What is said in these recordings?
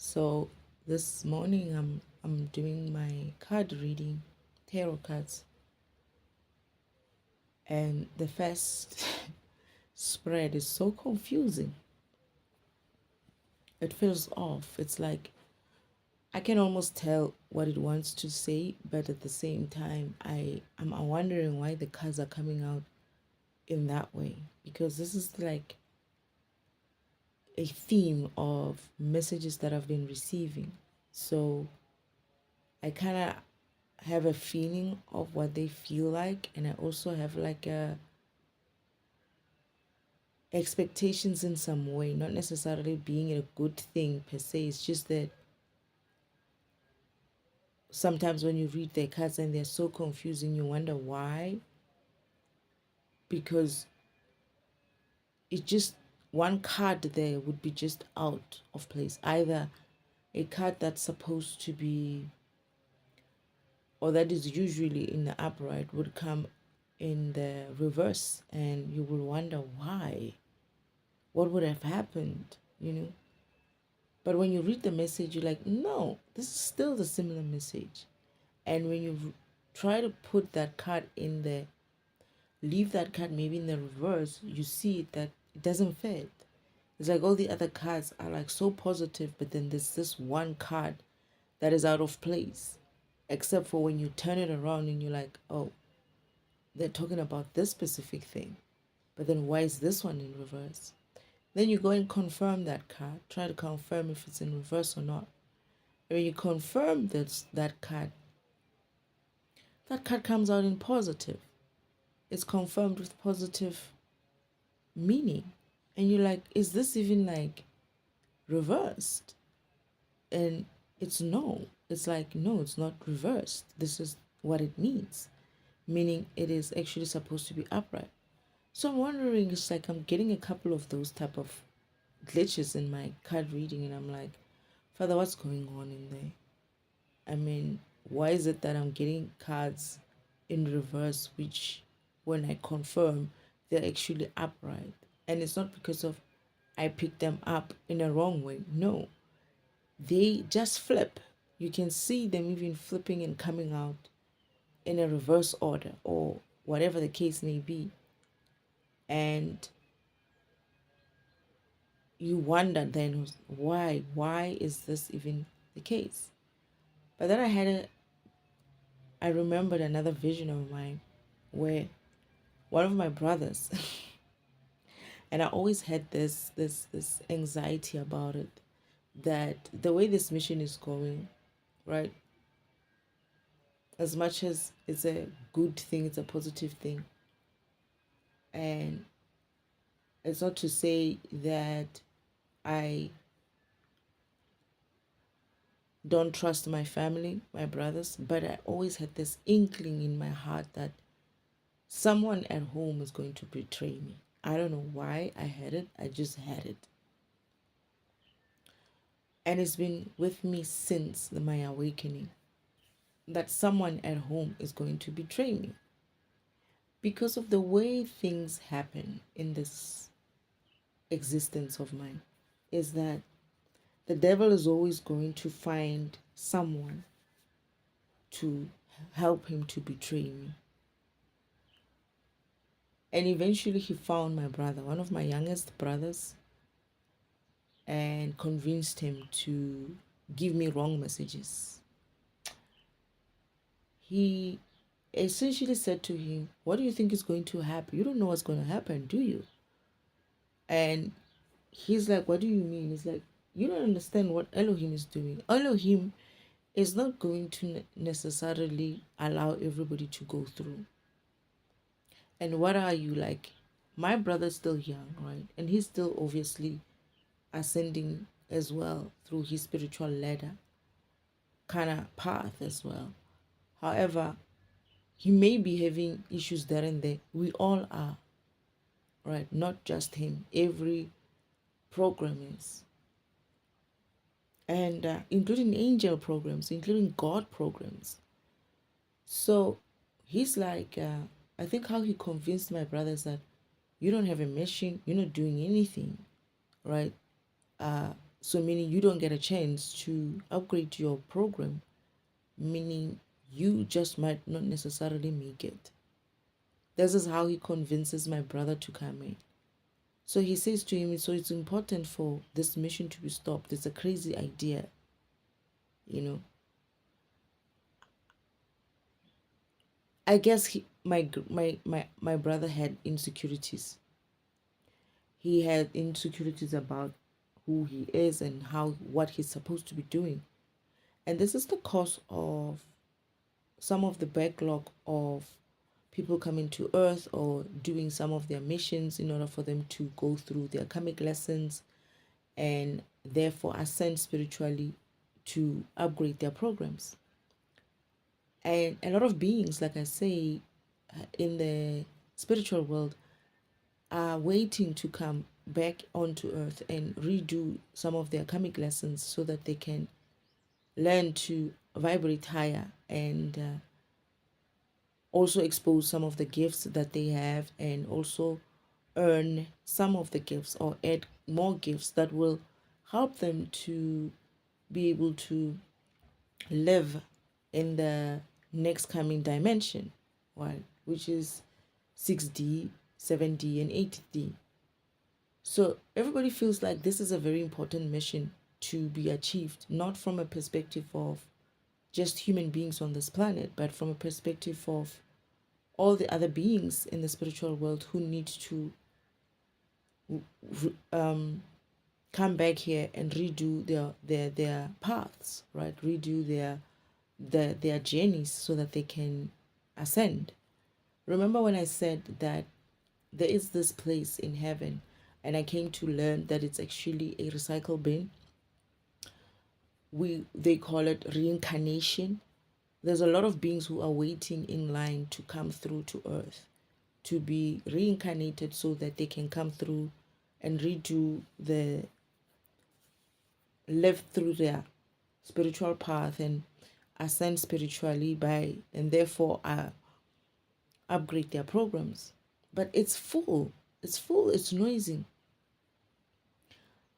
So this morning I'm doing my card reading, tarot cards, and the first spread is so confusing. It feels off. It's like I can almost tell what it wants to say, but at the same time I'm wondering why the cards are coming out in that way, because this is like a theme of messages that I've been receiving. So I kind of have a feeling of what they feel like, and I also have like a expectations in some way, not necessarily being a good thing per se. It's just that sometimes when you read their cards and they're so confusing, you wonder why, because it just one card there would be just out of place. Either a card that's supposed to be, or that is usually in the upright, would come in the reverse, and you will wonder why. What would have happened, you know? But when you read the message, you're like, no, this is still the similar message. And when you try to put that card in there, leave that card maybe in the reverse, you see that it doesn't fit. It's like all the other cards are like so positive, but then there's this one card that is out of place. Except for when you turn it around and you're like, oh, they're talking about this specific thing. But then why is this one in reverse? Then you go and confirm that card. Try to confirm if it's in reverse or not. And when you confirm that card comes out in positive. It's confirmed with positive meaning. And you're like, is this even like reversed? And it's no. It's like, no, it's not reversed. This is what it means. Meaning it is actually supposed to be upright. So I'm wondering, it's like I'm getting a couple of those type of glitches in my card reading, and I'm like, Father, what's going on in there? I mean, why is it that I'm getting cards in reverse, which when I confirm, they're actually upright? And it's not because of I picked them up in a wrong way. No, they just flip. You can see them even flipping and coming out in a reverse order or whatever the case may be. And you wonder then, why is this even the case? But then I remembered another vision of mine where one of my brothers and I always had this anxiety about it, that the way this mission is going, right, as much as it's a good thing, it's a positive thing, and it's not to say that I don't trust my family, my brothers, but I always had this inkling in my heart that someone at home is going to betray me. I don't know why I had it, I just had it. And it's been with me since my awakening, that someone at home is going to betray me because of the way things happen in this existence of mine. Is that the devil is always going to find someone to help him to betray me. And eventually he found my brother, one of my youngest brothers, and convinced him to give me wrong messages. He essentially said to him, what do you think is going to happen? You don't know what's going to happen, do you? And he's like, what do you mean? He's like, you don't understand what Elohim is doing. Elohim is not going to necessarily allow everybody to go through. And what are you like? My brother's still young, right? And he's still obviously ascending as well through his spiritual ladder kind of path as well. However, he may be having issues there and there. We all are, right? Not just him. Every program is. And including angel programs, including God programs. So he's like, I think how he convinced my brothers that you don't have a mission, you're not doing anything, right? So meaning you don't get a chance to upgrade your program, meaning you just might not necessarily make it. This is how he convinces my brother to come in. So he says to him, so it's important for this mission to be stopped. It's a crazy idea, you know. I guess my brother had insecurities. He had insecurities about who he is and what he's supposed to be doing. And this is the cause of some of the backlog of people coming to Earth or doing some of their missions in order for them to go through their karmic lessons and therefore ascend spiritually to upgrade their programs. And a lot of beings, like I say, in the spiritual world are waiting to come back onto Earth and redo some of their karmic lessons so that they can learn to vibrate higher and also expose some of the gifts that they have and also earn some of the gifts or add more gifts that will help them to be able to live in the next coming dimension, right? Which is 6D, 7D, and 8D. So everybody feels like this is a very important mission to be achieved, not from a perspective of just human beings on this planet, but from a perspective of all the other beings in the spiritual world who need to come back here and redo their paths, right? Redo their journeys so that they can ascend. Remember when I said that there is this place in heaven, and I came to learn that it's actually a recycle bin. They call it reincarnation. There's a lot of beings who are waiting in line to come through to Earth, to be reincarnated so that they can come through and live through their spiritual path and ascend spiritually and therefore upgrade their programs. But it's full. It's noisy.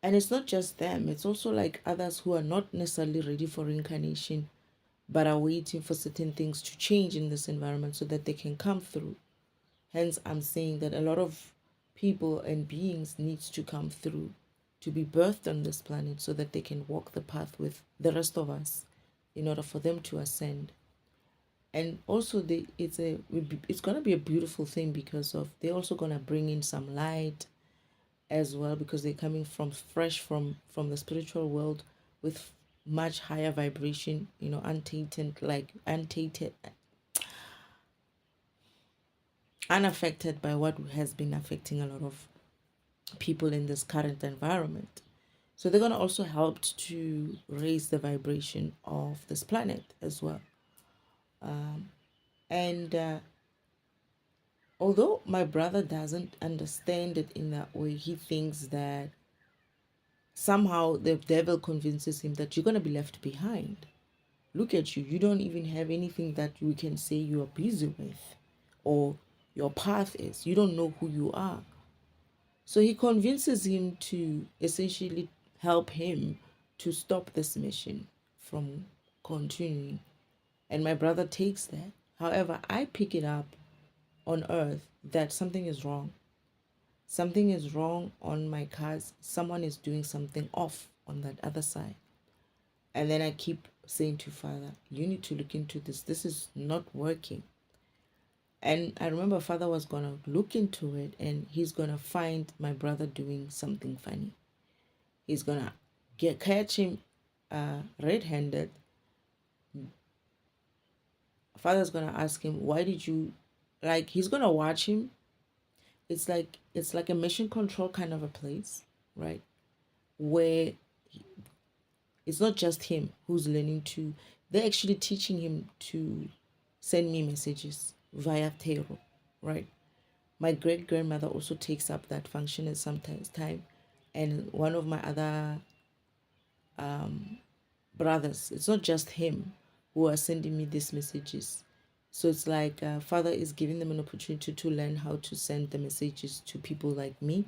And it's not just them, it's also like others who are not necessarily ready for reincarnation but are waiting for certain things to change in this environment so that they can come through. Hence, I'm saying that a lot of people and beings needs to come through to be birthed on this planet so that they can walk the path with the rest of us in order for them to ascend. And also it's gonna be a beautiful thing because of they're also gonna bring in some light as well, because they're coming from fresh from the spiritual world with much higher vibration, untainted, unaffected by what has been affecting a lot of people in this current environment. So they're going to also help to raise the vibration of this planet as well. And although my brother doesn't understand it in that way, he thinks that somehow the devil convinces him that you're going to be left behind. Look at you. You don't even have anything that we can say you are busy with or your path is. You don't know who you are. So he convinces him to essentially help him to stop this mission from continuing. And my brother takes that. However, I pick it up on Earth that something is wrong. Something is wrong on my cards. Someone is doing something off on that other side. And then I keep saying to Father, you need to look into this. This is not working. And I remember Father was going to look into it and he's going to find my brother doing something funny. He's going to catch him red-handed. Father's going to ask him, why did you, he's going to watch him. It's like a mission control kind of a place, right? Where it's not just him who's learning to, they're actually teaching him to send me messages via tarot, right? My great-grandmother also takes up that function at sometimes time. And one of my other brothers, it's not just him who are sending me these messages. So it's like Father is giving them an opportunity to learn how to send the messages to people like me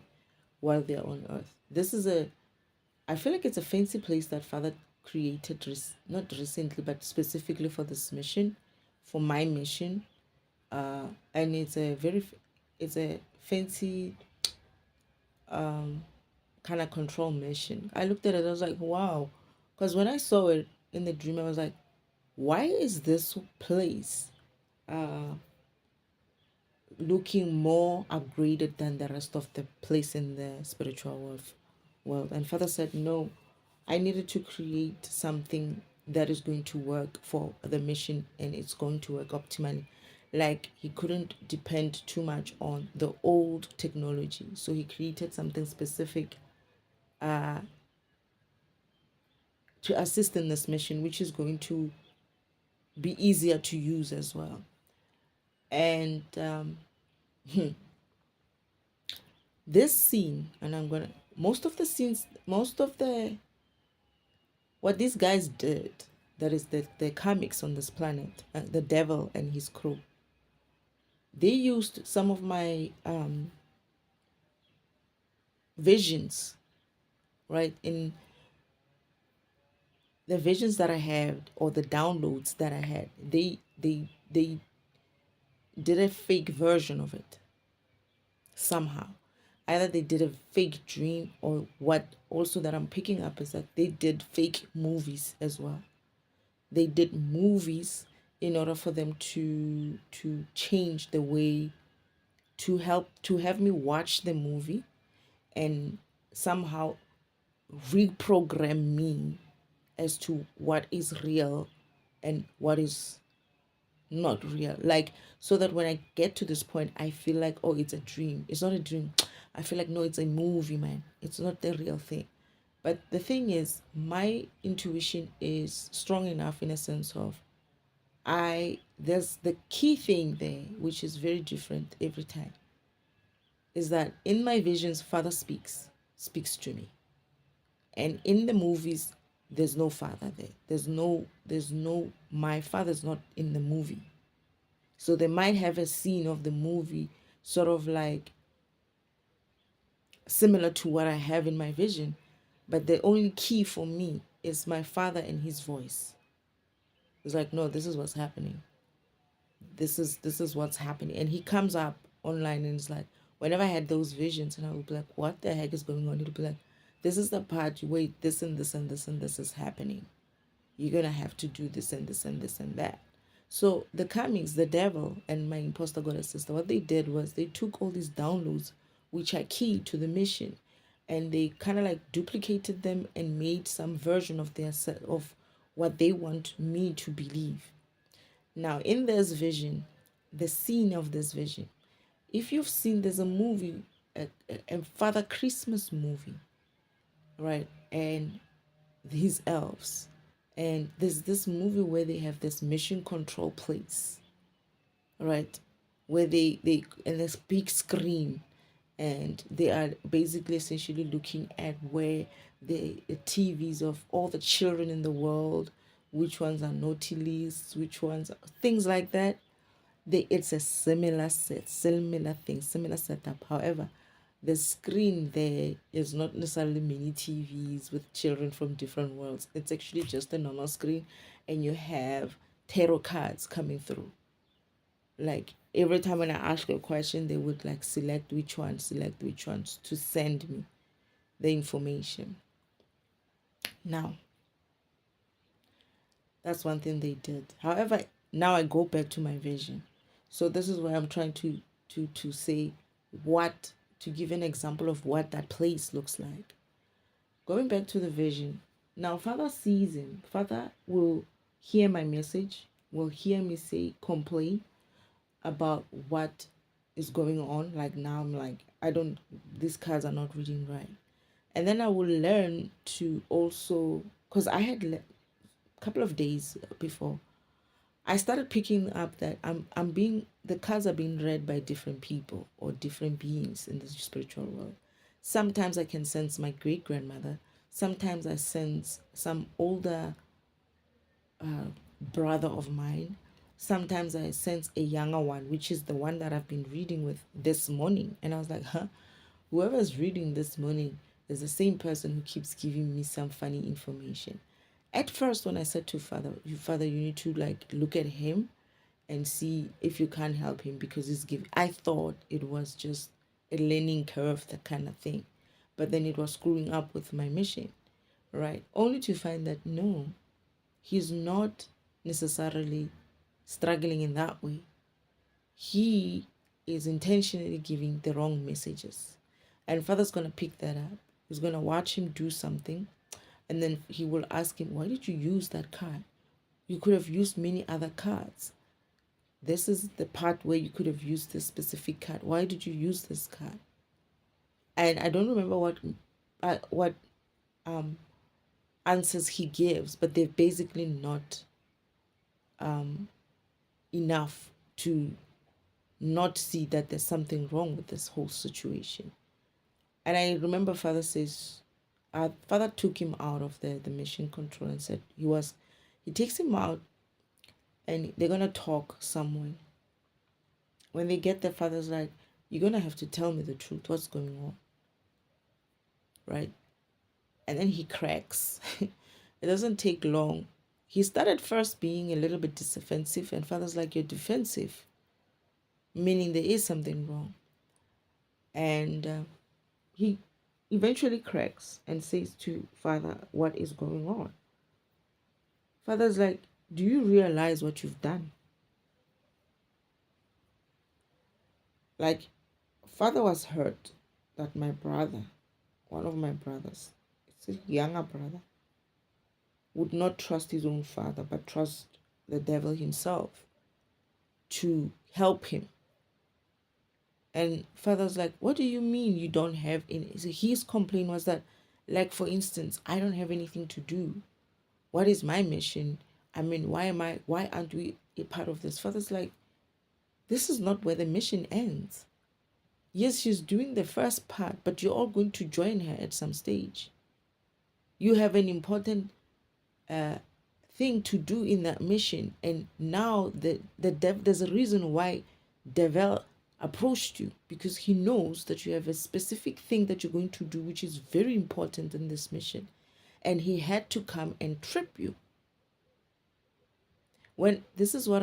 while they're on Earth. This is I feel like it's a fancy place that Father created, not recently, but specifically for this mission, for my mission. And it's a fancy kind of control mission. I looked at it, I was like, wow. Because when I saw it in the dream, I was like, why is this place looking more upgraded than the rest of the place in the spiritual world? And Father said, no, I needed to create something that is going to work for the mission and it's going to work optimally. Like he couldn't depend too much on the old technology. So he created something specific to assist in this mission, which is going to be easier to use as well. And this scene, and I'm gonna most of the what these guys did, that is the comics on this planet, the devil and his crew. They used some of my visions, right? In the visions that I had or the downloads that I had, they did a fake version of it somehow. Either they did a fake dream, or what also that I'm picking up is that they did fake movies as well. They did movies in order for them to change the way, to have me watch the movie and somehow reprogram me as to what is real and what is not real. Like, so that when I get to this point, I feel like, oh, it's a dream. It's not a dream. I feel like, no, it's a movie, man. It's not the real thing. But the thing is, my intuition is strong enough in a sense of, there's the key thing there, which is very different every time, is that in my visions, Father speaks to me. And in the movies, there's no Father there. There's no my Father's not in the movie. So they might have a scene of the movie sort of like similar to what I have in my vision, but the only key for me is my Father and his voice. It's like, no, this is what's happening. This is what's happening. And he comes up online and it's like, whenever I had those visions and I would be like, what the heck is going on? He'd be like, this is the part, wait, this and this and this and this is happening. You're gonna have to do this and this and this and that. So the comics, the devil and my imposter goddess sister, what they did was they took all these downloads, which are key to the mission, and they kind of like duplicated them and made some version of of what they want me to believe. Now, in this vision, the scene of this vision, if you've seen, there's a movie, a Father Christmas movie, right? And his elves. And there's this movie where they have this mission control place, right? Where they and this big screen, and they are basically essentially looking at where the TVs of all the children in the world, which ones are naughty lists, which ones are, things like that. It's a similar thing, similar setup. However, the screen there is not necessarily mini TVs with children from different worlds. It's actually just a normal screen, and you have tarot cards coming through. Like every time when I ask a question, they would like select which ones to send me the information. Now, that's one thing they did. However, now I go back to my vision. So this is where I'm trying to say what, to give an example of what that place looks like. Going back to the vision. Now Father sees him. Father will hear my message, will hear me say complain about what is going on. Like now I'm like, these cards are not reading right. And then I will learn to also, because I had a couple of days before, I started picking up that the cards are being read by different people or different beings in the spiritual world. Sometimes I can sense my great grandmother. Sometimes I sense some older brother of mine. Sometimes I sense a younger one, which is the one that I've been reading with this morning. And I was like, huh, whoever's reading this morning, There's the same person who keeps giving me some funny information. At first, when I said to Father, you need to like look at him and see if you can't help him because he's giving. I thought it was just a learning curve, that kind of thing. But then it was screwing up with my mission, right? Only to find that no, he's not necessarily struggling in that way. He is intentionally giving the wrong messages. And Father's going to pick that up. He's going to watch him do something. And then he will ask him, why did you use that card? You could have used many other cards. This is the part where you could have used this specific card. Why did you use this card? And I don't remember what answers he gives, but they're basically not enough to not see that there's something wrong with this whole situation. And I remember Father says, Father took him out of the mission control and said he takes him out and they're going to talk somewhere. When they get there, Father's like, you're going to have to tell me the truth. What's going on? Right? And then he cracks. It doesn't take long. He started first being a little bit defensive, and Father's like, you're defensive, meaning there is something wrong. And he eventually cracks and says to Father, what is going on? Father's like, do you realize what you've done? Like, Father was hurt that my brother, one of my brothers, it's a younger brother, would not trust his own father, but trust the devil himself to help him. And Father's like, what do you mean you don't have any? So his complaint was that, like, for instance, I don't have anything to do. What is my mission? I mean, why aren't we a part of this? Father's like, this is not where the mission ends. Yes, she's doing the first part, but you're all going to join her at some stage. You have an important thing to do in that mission, and now there's a reason why Devil approached you, because he knows that you have a specific thing that you're going to do which is very important in this mission, and he had to come and trip you. When this is what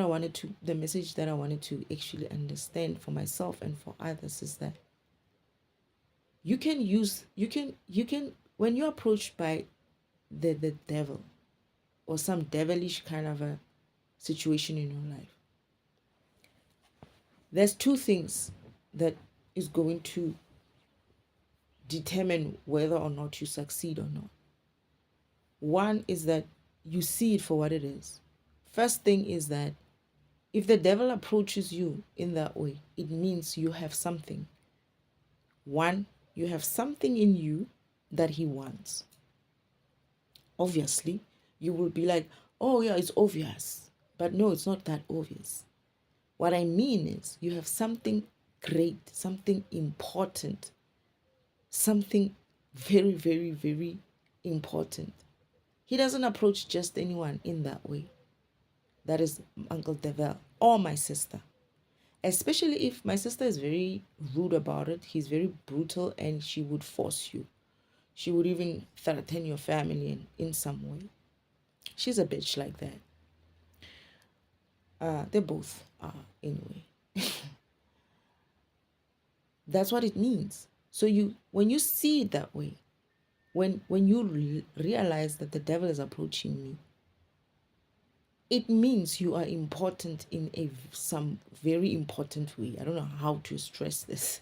the message that I wanted to actually understand for myself and for others is that you can when you're approached by the devil or some devilish kind of a situation in your life, there's two things that is going to determine whether or not you succeed or not. One is that you see it for what it is. First thing is that if the devil approaches you in that way, it means you have something. One, you have something in you that he wants. Obviously, you will be like, oh yeah, it's obvious. But no, it's not that obvious. What I mean is you have something great, something important, something very, very, very important. He doesn't approach just anyone in that way. That is Uncle Devil or my sister. Especially if my sister is very rude about it. He's very brutal and she would force you. She would even threaten your family in some way. She's a bitch like that. They both are anyway. That's what it means. So when you see it that way, when you realize that the devil is approaching me, it means you are important in some very important way. I don't know how to stress this.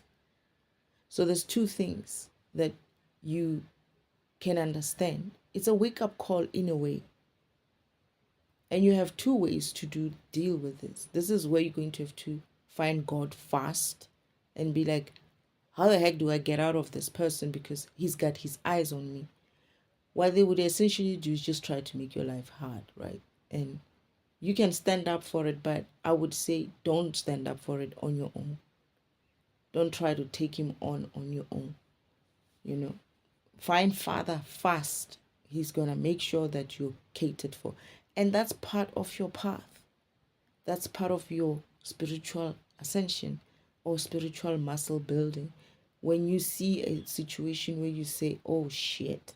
So there's two things that you can understand. It's a wake-up call in a way. And you have two ways to deal with this. This is where you're going to have to find God fast and be like, how the heck do I get out of this person because he's got his eyes on me? What they would essentially do is just try to make your life hard, right? And you can stand up for it, but I would say don't stand up for it on your own. Don't try to take him on your own. Find Father fast. He's going to make sure that you're catered for. And that's part of your path. That's part of your spiritual ascension or spiritual muscle building. when you see a situation where you say, oh shit,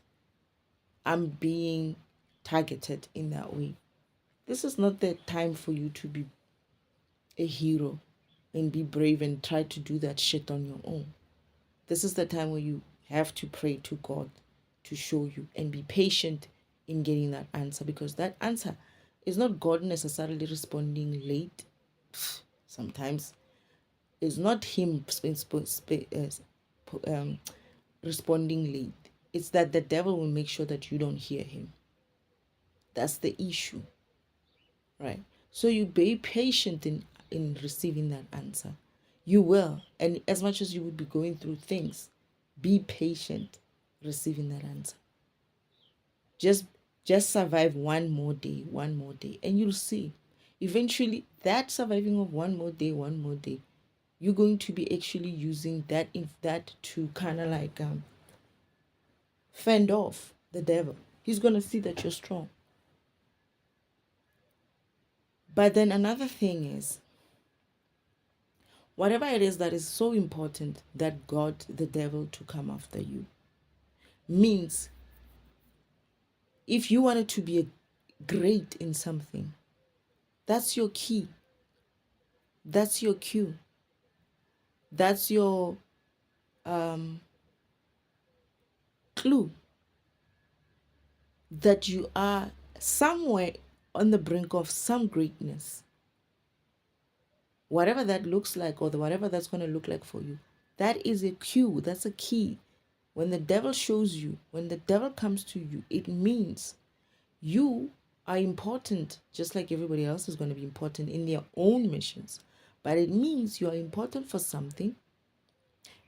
I'm being targeted in that way. This is not the time for you to be a hero and be brave and try to do that shit on your own. This is the time where you have to pray to God to show you and be patient in getting that answer, because that answer is not God necessarily responding late. Sometimes it's not Him responding late. It's that the devil will make sure that you don't hear Him. That's the issue, right? So you be patient in receiving that answer. You will, and as much as you would be going through things, be patient receiving that answer. Just survive one more day, and you'll see. Eventually, that surviving of one more day, you're going to be actually using that to kind of like fend off the devil. He's gonna see that you're strong. But then another thing is, whatever it is that is so important that got the devil to come after you, means if you wanted to be great in something, that's your key. That's your cue. That's your clue that you are somewhere on the brink of some greatness. Whatever that looks like, or whatever that's going to look like for you, that is a cue. That's a key. When the devil shows you, when the devil comes to you, it means you are important, just like everybody else is going to be important in their own missions. But it means you are important for something.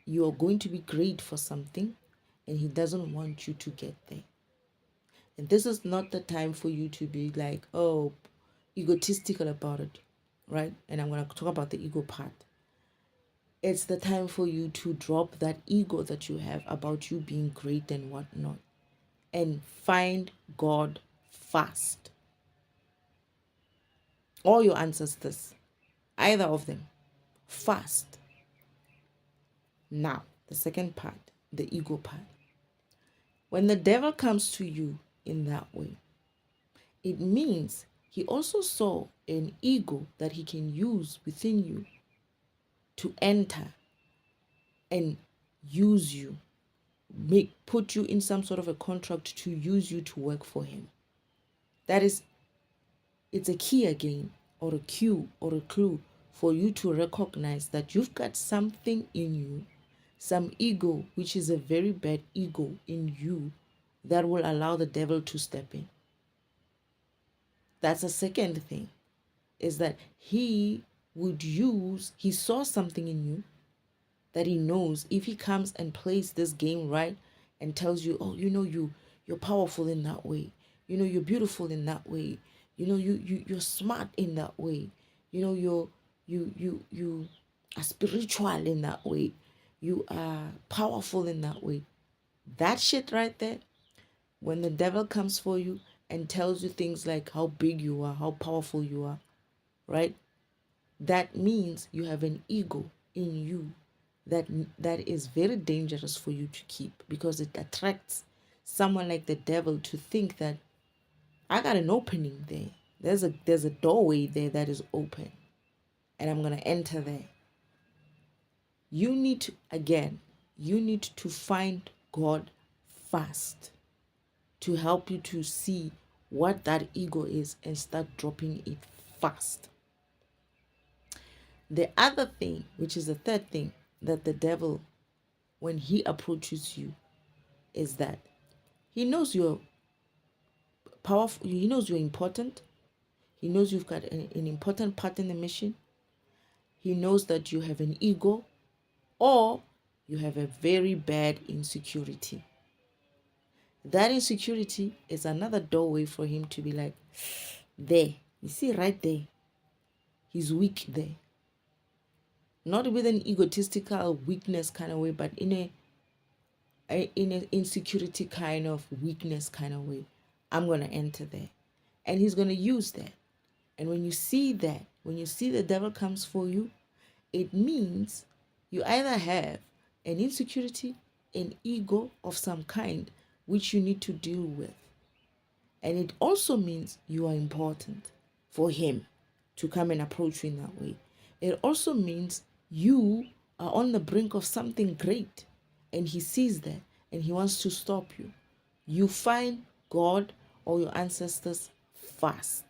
You are going to be great for something, and he doesn't want you to get there. And this is not the time for you to be like, oh, egotistical about it, right? And I'm going to talk about the ego part. It's the time for you to drop that ego that you have about you being great and whatnot, and find God fast. All your ancestors, either of them, fast. Now, the second part, the ego part. When the devil comes to you in that way, it means he also saw an ego that he can use within you to enter and use you, put you in some sort of a contract to use you to work for him. That is, it's a key again, or a cue, or a clue for you to recognize that you've got something in you, some ego, which is a very bad ego in you, that will allow the devil to step in. That's a second thing, is that he saw something in you that he knows if he comes and plays this game right and tells you, oh, you're powerful in that way. You're beautiful in that way. You're smart in that way. You are spiritual in that way. You are powerful in that way. That shit right there, when the devil comes for you and tells you things like how big you are, how powerful you are, right? That means you have an ego in you that is very dangerous for you to keep, because it attracts someone like the devil to think that I got an opening there. There's a doorway there that is open, and I'm gonna enter there. You need to find God fast to help you to see what that ego is and start dropping it fast. The other thing, which is the third thing, that the devil, when he approaches you, is that he knows you're powerful, he knows you're important, he knows you've got an important part in the mission, he knows that you have an ego, or you have a very bad insecurity. That insecurity is another doorway for him to be like, there, you see right there, he's weak there. Not with an egotistical weakness kind of way, but in an insecurity kind of weakness kind of way. I'm going to enter there. And he's going to use that. And when you see that, when you see the devil comes for you, it means you either have an insecurity, an ego of some kind, which you need to deal with. And it also means you are important for him to come and approach you in that way. It also means you are on the brink of something great and he sees that and he wants to stop you. You find God or your ancestors fast.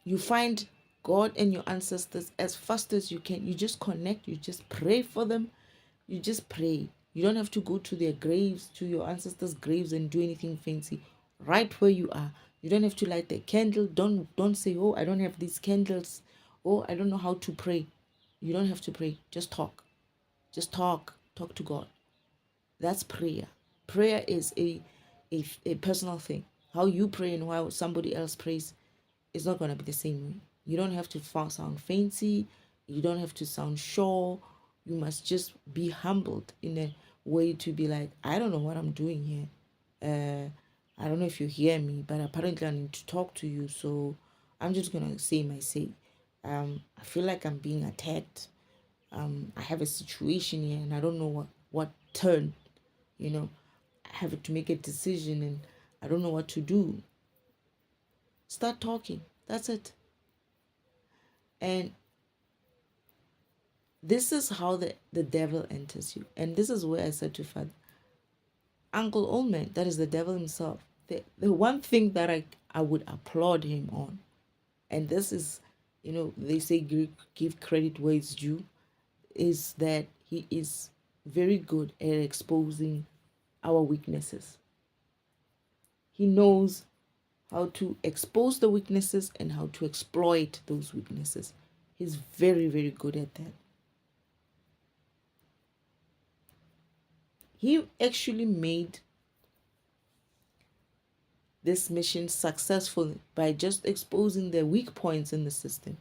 You find God and your ancestors as fast as you can. You just connect, you just pray for them. You just pray. You don't have to go to their graves, to your ancestors' graves and do anything fancy. Right where you are. You don't have to light the candle. Don't say, "Oh, I don't have these candles. Oh, I don't know how to pray." You don't have to pray. Just talk. Just talk. Talk to God. That's prayer. Prayer is a personal thing. How you pray and how somebody else prays is not going to be the same way. You don't have to sound fancy. You don't have to sound sure. You must just be humbled in a way to be like, I don't know what I'm doing here. I don't know if you hear me, but apparently I need to talk to you. So I'm just going to say my say. I feel like I'm being attacked. I have a situation here and I don't know what turn, I have to make a decision and I don't know what to do. Start talking. That's it. And this is how the devil enters you. And this is where I said to Father, Uncle Olman, that is the devil himself. The one thing that I would applaud him on, and this is, they say give credit where it's due, is that he is very good at exposing our weaknesses. He knows how to expose the weaknesses and how to exploit those weaknesses. He's very, very good at that. He actually made this mission successful by just exposing the weak points in the system.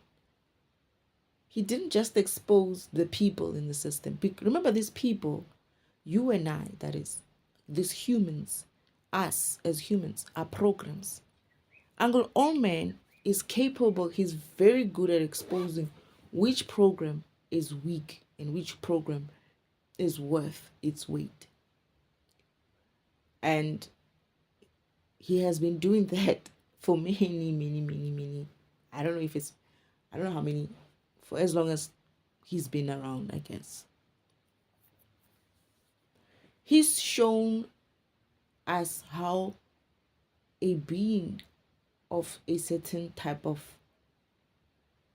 He didn't just expose the people in the system. Remember, these people, you and I, that is, these humans, us as humans, are programs. Uncle Olman is capable, he's very good at exposing which program is weak and which program is worth its weight. And he has been doing that for many, I don't know how many, for as long as he's been around, I guess. He's shown us how a being of a certain type of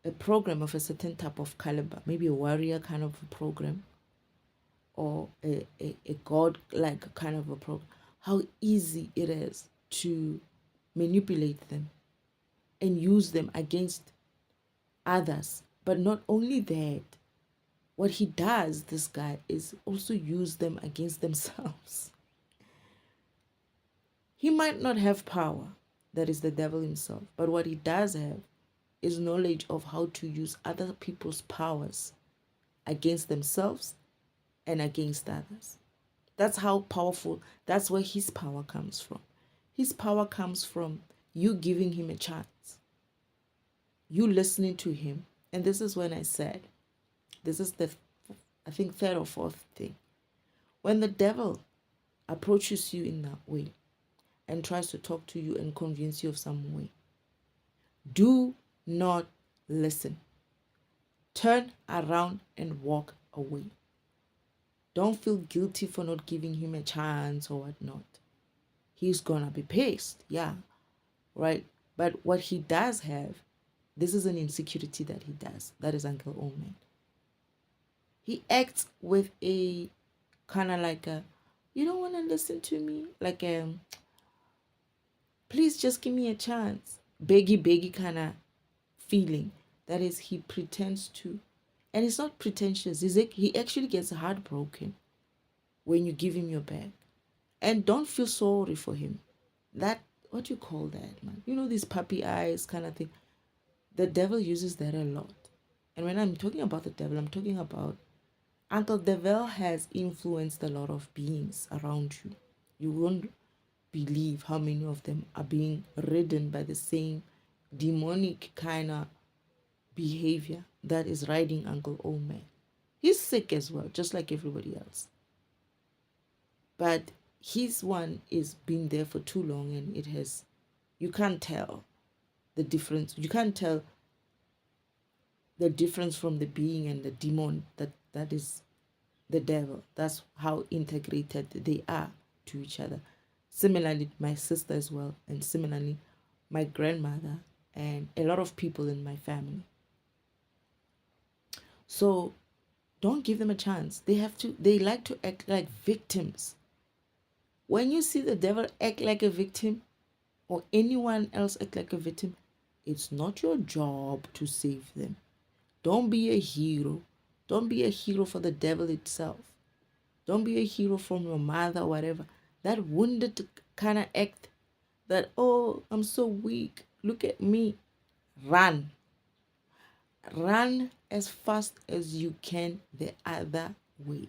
a program of a certain type of caliber, maybe a warrior kind of a program, or a god-like kind of a program, how easy it is to manipulate them and use them against others. But not only that, what he does, this guy, is also use them against themselves. He might not have power, that is the devil himself, but what he does have is knowledge of how to use other people's powers against themselves and against others. That's how powerful, that's where his power comes from. His power comes from you giving him a chance, you listening to him. And this is when I said, this is the, I think, third or fourth thing. When the devil approaches you in that way and tries to talk to you and convince you of some way, do not listen. Turn around and walk away. Don't feel guilty for not giving him a chance or whatnot. He's gonna be pissed, yeah, right? But what he does have, this is an insecurity that he does. That is Uncle Olman. He acts with a kind of like a, you don't want to listen to me? Like please just give me a chance. Beggy kind of feeling. That is, he pretends to. And it's not pretentious. He actually gets heartbroken when you give him your back. And don't feel sorry for him. That, what do you call that, man? You know, these puppy eyes kind of thing. The devil uses that a lot. And when I'm talking about the devil, I'm talking about Uncle Devil has influenced a lot of beings around you. You won't believe how many of them are being ridden by the same demonic kind of behavior that is riding Uncle Omer. He's sick as well, just like everybody else. But his one is been there for too long, and you can't tell the difference. You can't tell the difference from the being and the demon that is the devil. That's how integrated they are to each other. Similarly, my sister as well, and similarly, my grandmother and a lot of people in my family. So don't give them a chance. They like to act like victims. When you see the devil act like a victim, or anyone else act like a victim, it's not your job to save them. Don't be a hero. Don't be a hero for the devil itself. Don't be a hero from your mother or whatever. That wounded kind of act that, oh, I'm so weak. Look at me. Run. Run as fast as you can the other way.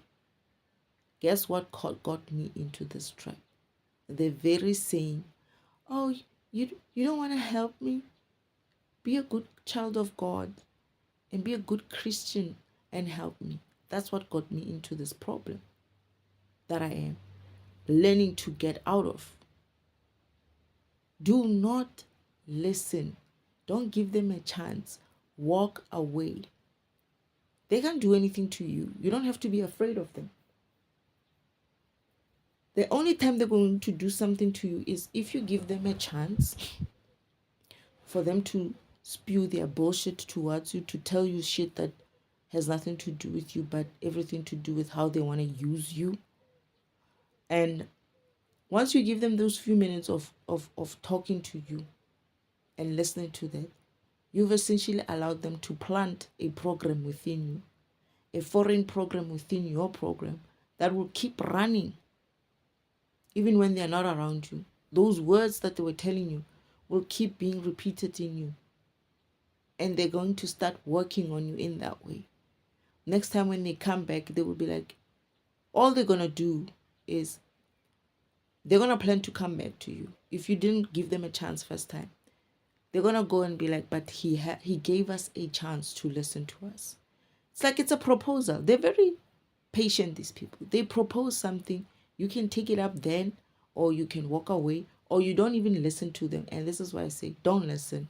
Guess what got me into this trap? The very saying, oh, you don't want to help me? Be a good child of God and be a good Christian and help me. That's what got me into this problem that I am learning to get out of. Do not listen. Don't give them a chance. Walk away. They can't do anything to you. You don't have to be afraid of them. The only time they're going to do something to you is if you give them a chance for them to spew their bullshit towards you, to tell you shit that has nothing to do with you, but everything to do with how they want to use you. And once you give them those few minutes of talking to you and listening to that, you've essentially allowed them to plant a program within you, a foreign program within your program that will keep running even when they're not around you. Those words that they were telling you will keep being repeated in you. And they're going to start working on you in that way. Next time when they come back, they will be like, all they're going to do is they're going to plan to come back to you. If you didn't give them a chance first time, they're going to go and be like, but he gave us a chance to listen to us. It's like it's a proposal. They're very patient, these people. They propose something. You can take it up then, or you can walk away, or you don't even listen to them. And this is why I say, don't listen.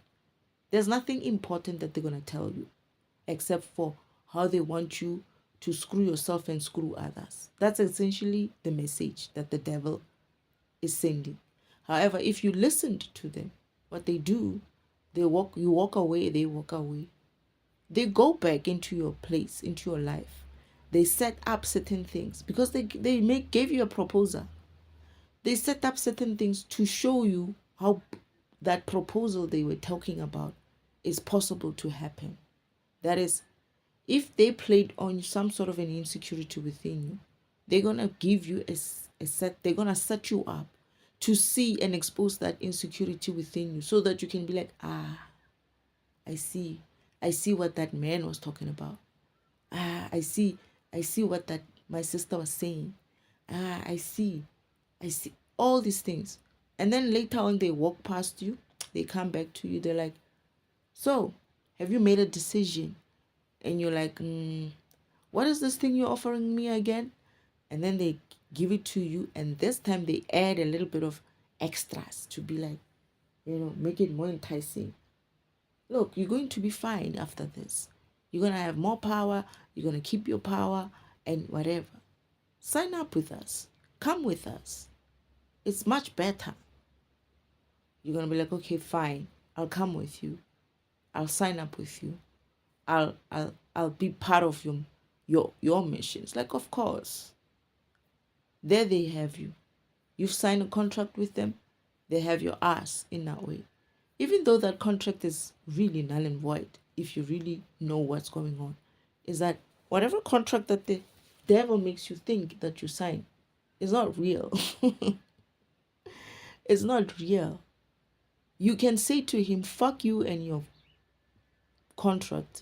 There's nothing important that they're going to tell you, except for how they want you to screw yourself and screw others. That's essentially the message that the devil is sending. However, if you listened to them, what they do, you walk away, they walk away. They go back into your place, into your life. They set up certain things because they gave you a proposal. They set up certain things to show you how that proposal they were talking about is possible to happen. That is, if they played on some sort of an insecurity within you, they're going to give you they're going to set you up to see and expose that insecurity within you so that you can be like, I see what that man was talking about. I see what that my sister was saying. I see all these things. And then later on they walk past you, they come back to you, they're like, so have you made a decision? And you're like, what is this thing you're offering me again? And then they give it to you, and this time they add a little bit of extras to be like, make it more enticing. Look, you're going to be fine after this. You're going to have more power. You're going to keep your power and whatever. Sign up with us. Come with us. It's much better. You're going to be like, okay, fine. I'll come with you. I'll sign up with you. I'll be part of your missions. Like, of course. There they have you. You've signed a contract with them. They have your ass in that way. Even though that contract is really null and void, if you really know what's going on, is that whatever contract that the devil makes you think that you sign is not real. It's not real. You can say to him, fuck you and your contract.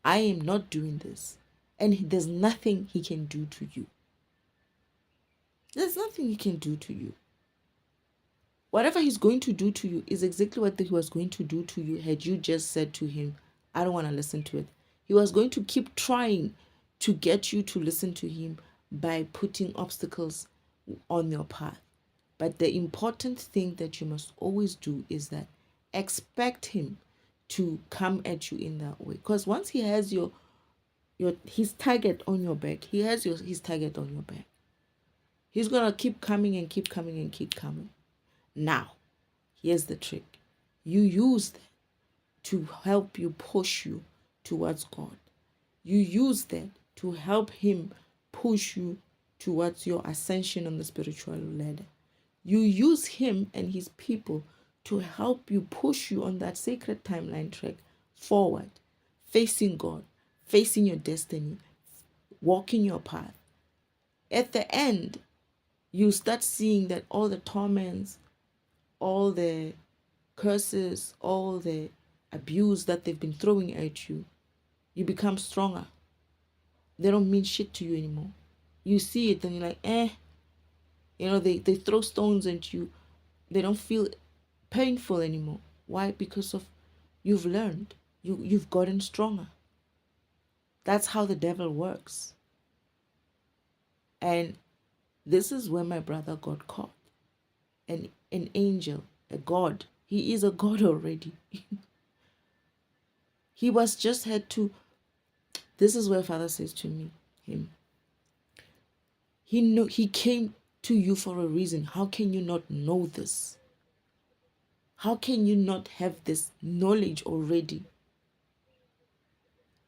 I am not doing this. And there's nothing he can do to you. There's nothing he can do to you. Whatever he's going to do to you is exactly what he was going to do to you had you just said to him, I don't want to listen to it. He was going to keep trying to get you to listen to him by putting obstacles on your path. But the important thing that you must always do is that expect him to come at you in that way. Because once he has his target on your back, he has his target on your back. He's gonna keep coming and keep coming and keep coming. Now, here's the trick. You use that to help you push you towards God. You use that to help him push you towards your ascension on the spiritual ladder. You use him and his people to help you push you on that sacred timeline track forward, facing God, facing your destiny, walking your path. At the end, you start seeing that all the torments, all the curses, all the abuse that they've been throwing at you, you become stronger. They don't mean shit to you anymore. You see it and you're like, they throw stones at you. They don't feel painful anymore. Why? Because of you've learned. You've gotten stronger. That's how the devil works. And this is where my brother got caught. An angel, a god. He is a god already. He was just had to. This is where Father says to me, him. He came to you for a reason. How can you not know this? How can you not have this knowledge already?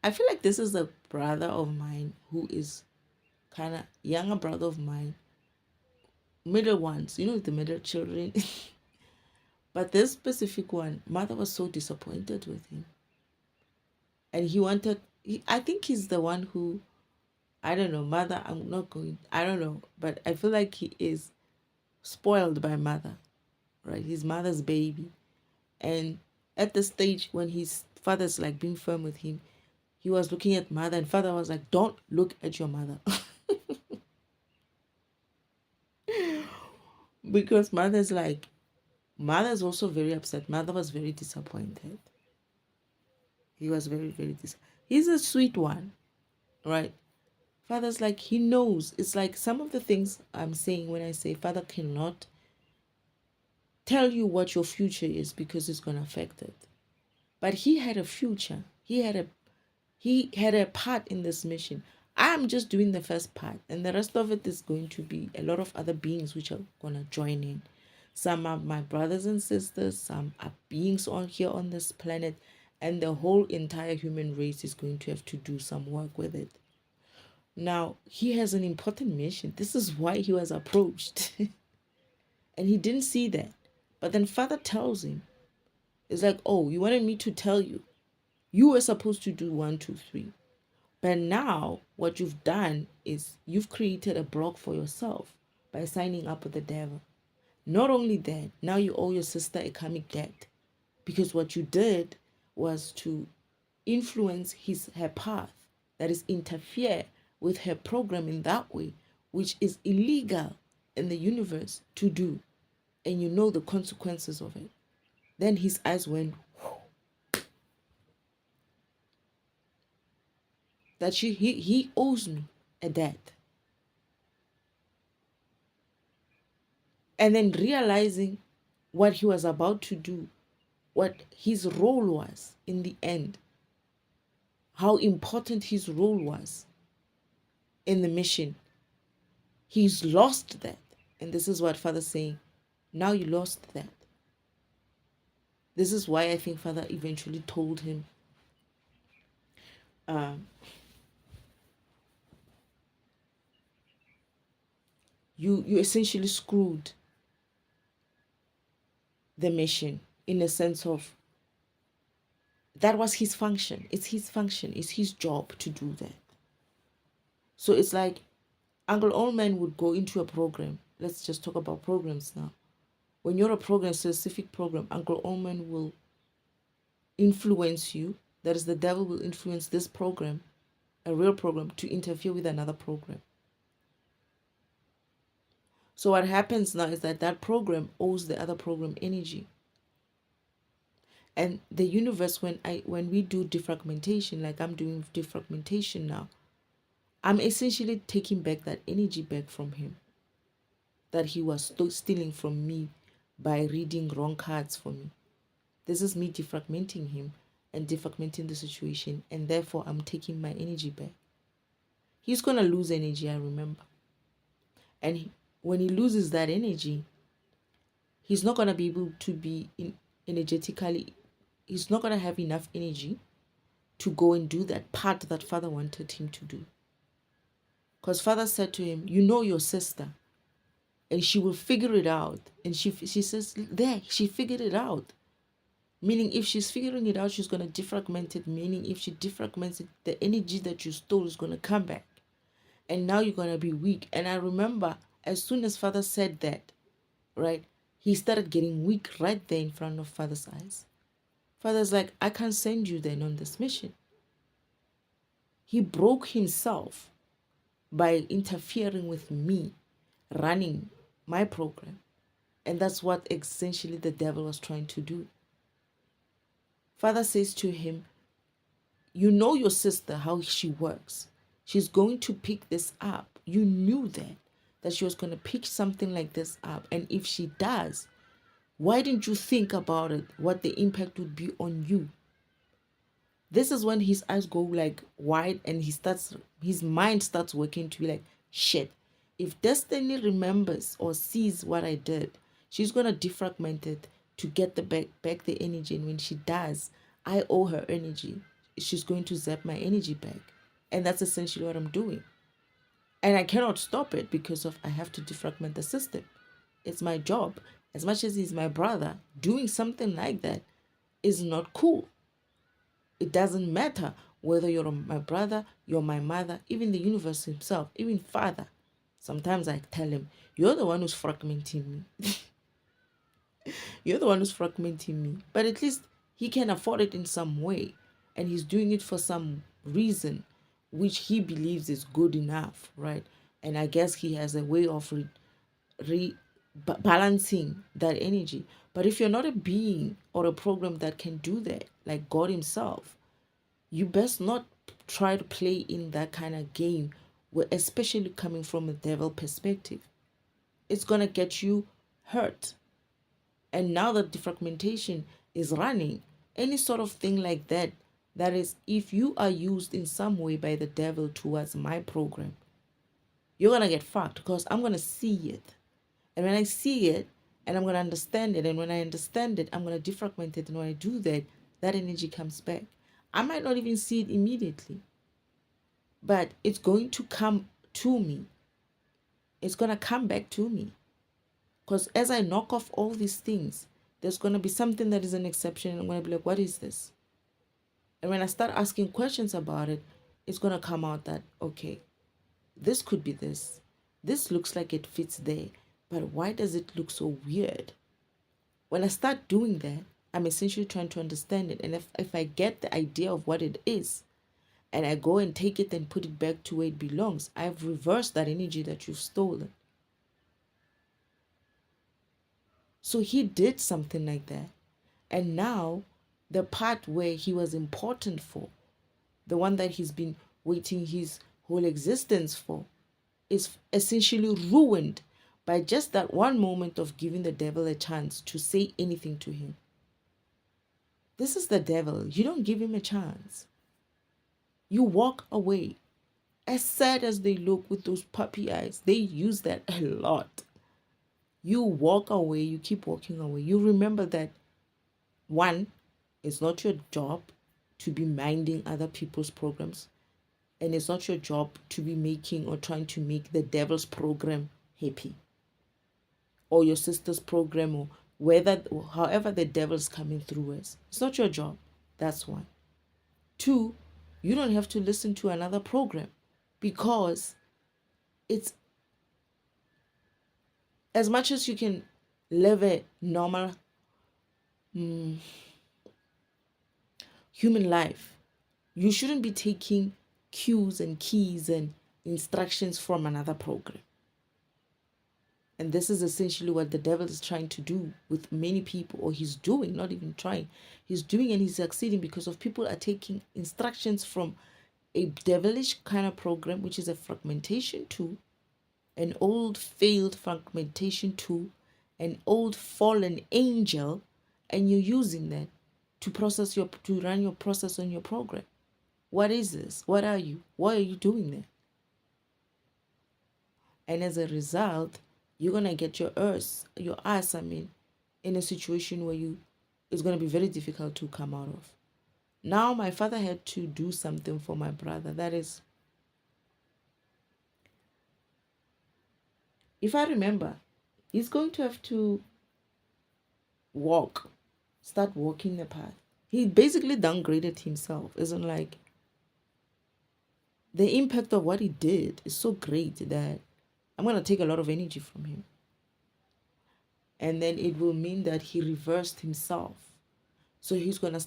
I feel like this is a brother of mine who is kind of younger brother of mine, middle ones, the middle children. But this specific one, mother was so disappointed with him. And I think he's the one who, I don't know, mother, I don't know, but I feel like he is spoiled by mother, right? His mother's baby. And at the stage when his father's like being firm with him, he was looking at mother and father was like, don't look at your mother. Because mother's also very upset. Mother was very disappointed. He was very, very disappointed. He's a sweet one, right? Father's like, he knows. It's like some of the things I'm saying when I say father cannot tell you what your future is because it's going to affect it. But he had a future. He had a part in this mission. I'm just doing the first part, and the rest of it is going to be a lot of other beings which are going to join in. Some are my brothers and sisters, some are beings on here on this planet, and the whole entire human race is going to have to do some work with it. Now, he has an important mission. This is why he was approached. And he didn't see that. But then Father tells him, it's like, oh, you wanted me to tell you. You were supposed to do 1, 2, 3. But now what you've done is you've created a block for yourself by signing up with the devil. Not only that, now you owe your sister a karmic debt because what you did was to influence her path, that is interfere with her program in that way, which is illegal in the universe to do. And you know the consequences of it. Then his eyes went, that he owes me a debt. And then realizing what he was about to do, what his role was in the end, how important his role was in the mission. He's lost that. And this is what Father's saying. Now you lost that. This is why I think Father eventually told him, you essentially screwed the mission in a sense of that was his function. It's his function. It's his job to do that. So it's like Uncle Allman would go into a program. Let's just talk about programs now. When you're a program, specific program, Uncle Allman will influence you. That is, the devil will influence this program, a real program, to interfere with another program. So what happens now is that program owes the other program energy. And the universe, when we do defragmentation, like I'm doing defragmentation now, I'm essentially taking back that energy back from him that he was stealing from me by reading wrong cards for me. This is me defragmenting him and defragmenting the situation, and therefore I'm taking my energy back. He's going to lose energy, I remember. And when he loses that energy, he's not going to be able to be energetically, he's not going to have enough energy to go and do that part that Father wanted him to do. Because Father said to him, you know your sister, and she will figure it out. And she says, there, she figured it out. Meaning, if she's figuring it out, she's going to defragment it. Meaning, if she defragments it, the energy that you stole is going to come back. And now you're going to be weak. And I remember, as soon as Father said that, right, he started getting weak right there in front of Father's eyes. Father's like, I can't send you then on this mission. He broke himself by interfering with me running my program. And that's what essentially the devil was trying to do. Father says to him, you know your sister, how she works. She's going to pick this up. You knew that she was going to pick something like this up. And if she does, why didn't you think about it, what the impact would be on you? This is when his eyes go like wide and his mind starts working to be like, shit, if Destiny remembers or sees what I did, she's going to defragment it to get back the energy. And when she does, I owe her energy. She's going to zap my energy back. And that's essentially what I'm doing. And I cannot stop it because I have to defragment the system. It's my job. As much as he's my brother, doing something like that is not cool. It doesn't matter whether you're my brother, you're my mother, even the universe himself, even Father. Sometimes I tell him, you're the one who's fragmenting me. You're the one who's fragmenting me. But at least he can afford it in some way. And he's doing it for some reason, which he believes is good enough, right? And I guess he has a way of balancing that energy. But if you're not a being or a program that can do that, like God himself, you best not try to play in that kind of game, especially coming from a devil perspective. It's going to get you hurt. And now that defragmentation is running, any sort of thing like that, that is, if you are used in some way by the devil towards my program, you're going to get fucked because I'm going to see it. And when I see it, and I'm going to understand it, and when I understand it, I'm going to defragment it. And when I do that, that energy comes back. I might not even see it immediately, but it's going to come to me. It's going to come back to me. Because as I knock off all these things, there's going to be something that is an exception. And I'm going to be like, what is this? And when I start asking questions about it, it's going to come out that, okay, this could be this. This looks like it fits there. But why does it look so weird? When I start doing that, I'm essentially trying to understand it. And if I get the idea of what it is, and I go and take it and put it back to where it belongs, I've reversed that energy that you've stolen. So he did something like that. And now the part where he was important for, the one that he's been waiting his whole existence for, is essentially ruined by just that one moment of giving the devil a chance to say anything to him. This is the devil. You don't give him a chance. You walk away. As sad as they look with those puppy eyes, they use that a lot. You walk away, you keep walking away. You remember that, one, it's not your job to be minding other people's programs. And it's not your job to be making or trying to make the devil's program happy. Or your sister's program, or however the devil's coming through us. It's not your job. That's one. Two, you don't have to listen to another program because it's, as much as you can live a normal human life, you shouldn't be taking cues and keys and instructions from another program. And this is essentially what the devil is trying to do with many people, or he's doing, not even trying. He's doing, and he's succeeding because of people are taking instructions from a devilish kind of program, which is a fragmentation tool, an old failed fragmentation tool, an old fallen angel, and you're using that to run your process on your program. What is this? What are you? Why are you doing that? And as a result, you're gonna get your ass, in a situation where it's gonna be very difficult to come out of. Now my father had to do something for my brother. That is, if I remember, he's going to have to start walking the path. He basically downgraded himself. Isn't like the impact of what he did is so great that I'm gonna take a lot of energy from him. And then it will mean that he reversed himself. So he's gonna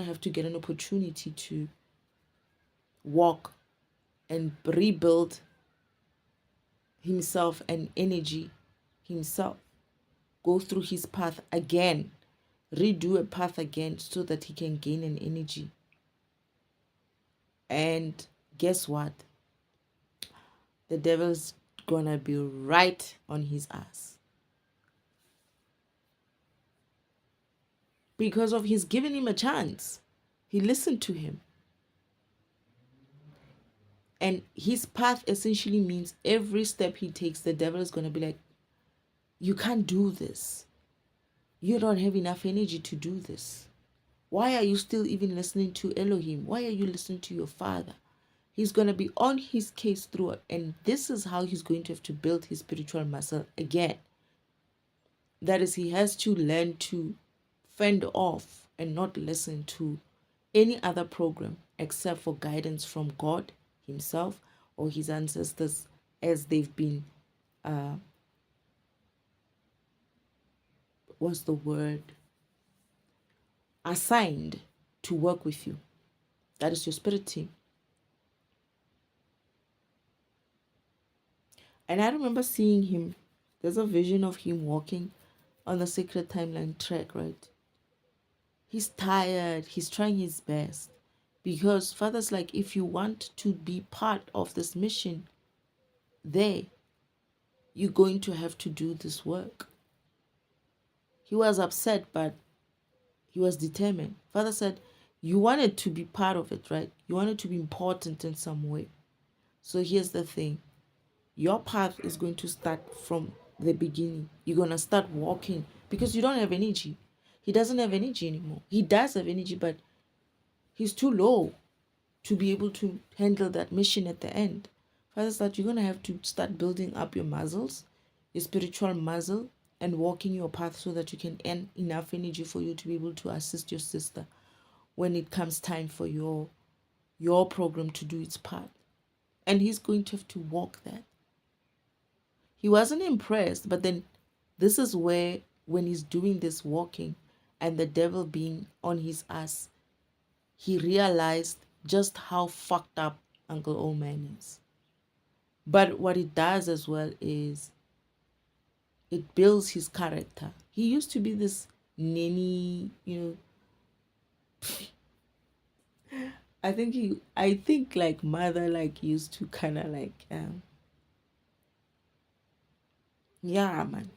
have to get an opportunity to walk and rebuild himself and energy himself. Go through his path again, redo a path again so that he can gain an energy. And guess what? The devil's gonna be right on his ass. Because of his giving him a chance. He listened to him. And his path essentially means every step he takes, the devil is going to be like, you can't do this. You don't have enough energy to do this. Why are you still even listening to Elohim? Why are you listening to your father? He's going to be on his case through it. And this is how he's going to have to build his spiritual muscle again. That is, he has to learn to fend off and not listen to any other program except for guidance from God himself or his ancestors, as they've been assigned to work with you. That is your spirit team. And I remember seeing him. There's a vision of him walking on the sacred timeline track, right? He's tired. He's trying his best. Because Father's like, if you want to be part of this mission, you're going to have to do this work. He was upset, but he was determined. Father said, you wanted to be part of it, right? You wanted to be important in some way. So here's the thing. Your path is going to start from the beginning. You're going to start walking because you don't have energy. He doesn't have energy anymore. He does have energy, but he's too low to be able to handle that mission at the end. Father said, you're going to have to start building up your muscles, your spiritual muscle, and walking your path so that you can earn enough energy for you to be able to assist your sister when it comes time for your program to do its part. And he's going to have to walk that. He wasn't impressed, but then this is where, when he's doing this walking and the devil being on his ass, he realized just how fucked up Uncle Old Man is. But what it does as well is it builds his character. He used to be this nanny, I think like mother like used to kind of like yeah, man.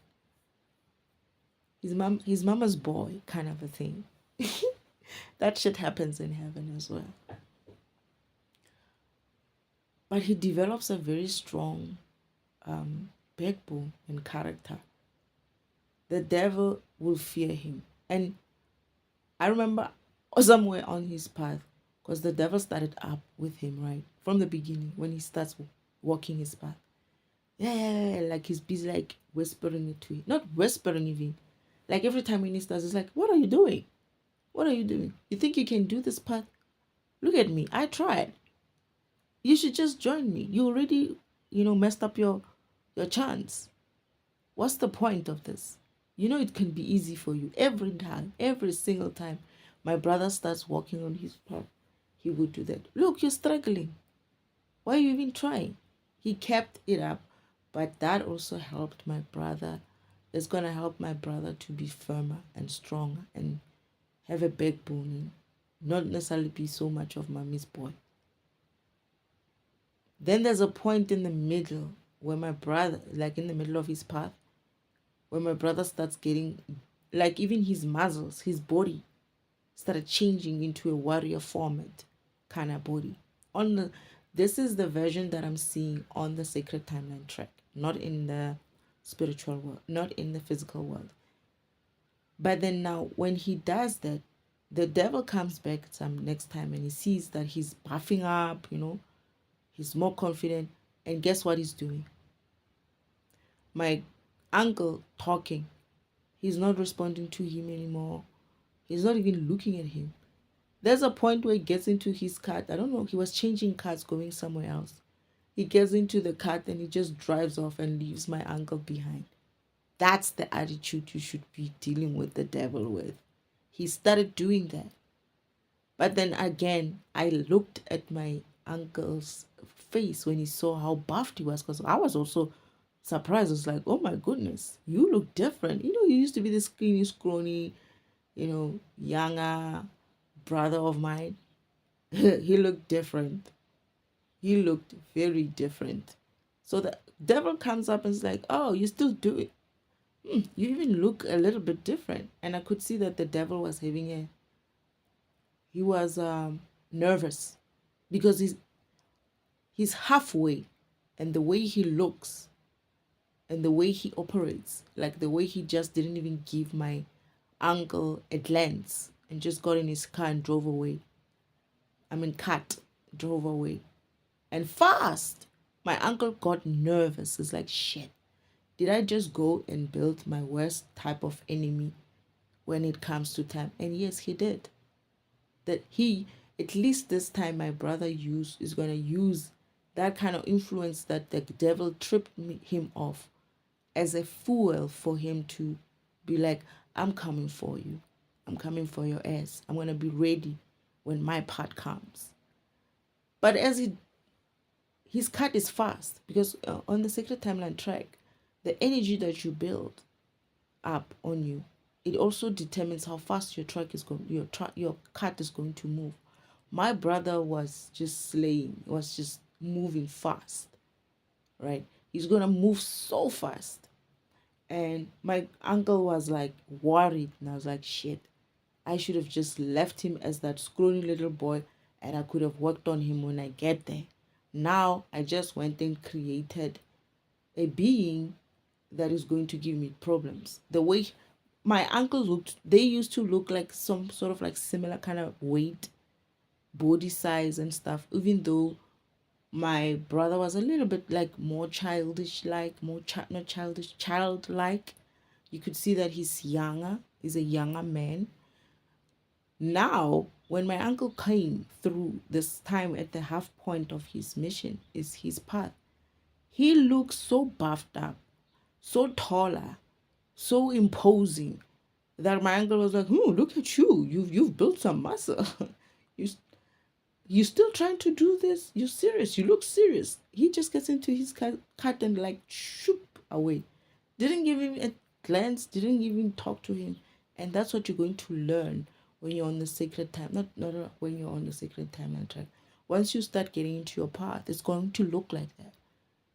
His mama's boy kind of a thing. That shit happens in heaven as well. But he develops a very strong backbone and character. The devil will fear him. And I remember somewhere on his path, because the devil started up with him, right? From the beginning, when he starts walking his path. Yeah, like he's busy like whispering it to him. Not whispering even. Like every time when he starts, it's like, what are you doing? What are you doing? You think you can do this path? Look at me. I tried. You should just join me. You already, messed up your chance. What's the point of this? It can be easy for you. Every time, every single time my brother starts walking on his path, he would do that. Look, you're struggling. Why are you even trying? He kept it up But that also helped my brother. It's going to help my brother to be firmer and stronger and have a backbone and not necessarily be so much of mommy's boy. Then there's a point in the middle where my brother, like in the middle of his path, where my brother starts getting, like even his muscles, his body started changing into a warrior format kind of body. This is the version that I'm seeing on the Sacred Timeline track, not in the spiritual world, not in the physical world. But then now when he does that, the devil comes back some next time and he sees that he's buffing up, he's more confident. And guess what he's doing? My uncle talking, he's not responding to him anymore. He's not even looking at him. There's a point where he gets into his cart. I don't know, he was changing carts going somewhere else. He gets into the cart and he just drives off and leaves my uncle behind. That's the attitude you should be dealing with the devil with. He started doing that. But then again, I looked at my uncle's face when he saw how buffed he was, because I was also surprised. I was like, oh my goodness, you look different. You used to be this skinny, scrawny, younger brother of mine. He looked different. He looked very different. So the devil comes up and is like, oh, you still do it. You even look a little bit different. And I could see that the devil was he was nervous because he's halfway, and the way he looks and the way he operates, like the way he just didn't even give my uncle a glance and just got in his car and drove away. Drove away. And fast. My uncle got nervous. It's like, shit, did I just go and build my worst type of enemy when it comes to time? And yes, he did. That at least this time, my brother is going to use that kind of influence that the devil tripped him off as a fuel for him to be like, I'm coming for you. I'm coming for your ass. I'm going to be ready when my part comes. But as his cut is fast, because on the Sacred Timeline track, the energy that you build up on you, it also determines how fast your cut is going to move. My brother was just moving fast, right? He's gonna move so fast. And my uncle was like worried, and I was like, shit, I should have just left him as that scrawny little boy, and I could have worked on him when I get there. Now I just went and created a being that is going to give me problems. The way my uncle looked, they used to look like some sort of like similar kind of weight, body size and stuff, even though my brother was a little bit like more childish, like not childish, childlike. You could see that he's a younger man. Now, when my uncle came through this time at the half point of his mission, is his path, he looks so buffed up, so taller, so imposing, that my uncle was like, look at you. You've built some muscle. you still trying to do this? You're serious. You look serious. He just gets into his cut and like shoop away. Didn't give him a glance, didn't even talk to him. And that's what you're going to learn when you're on the sacred time. Not when you're on the sacred timeline track. Once you start getting into your path, it's going to look like that.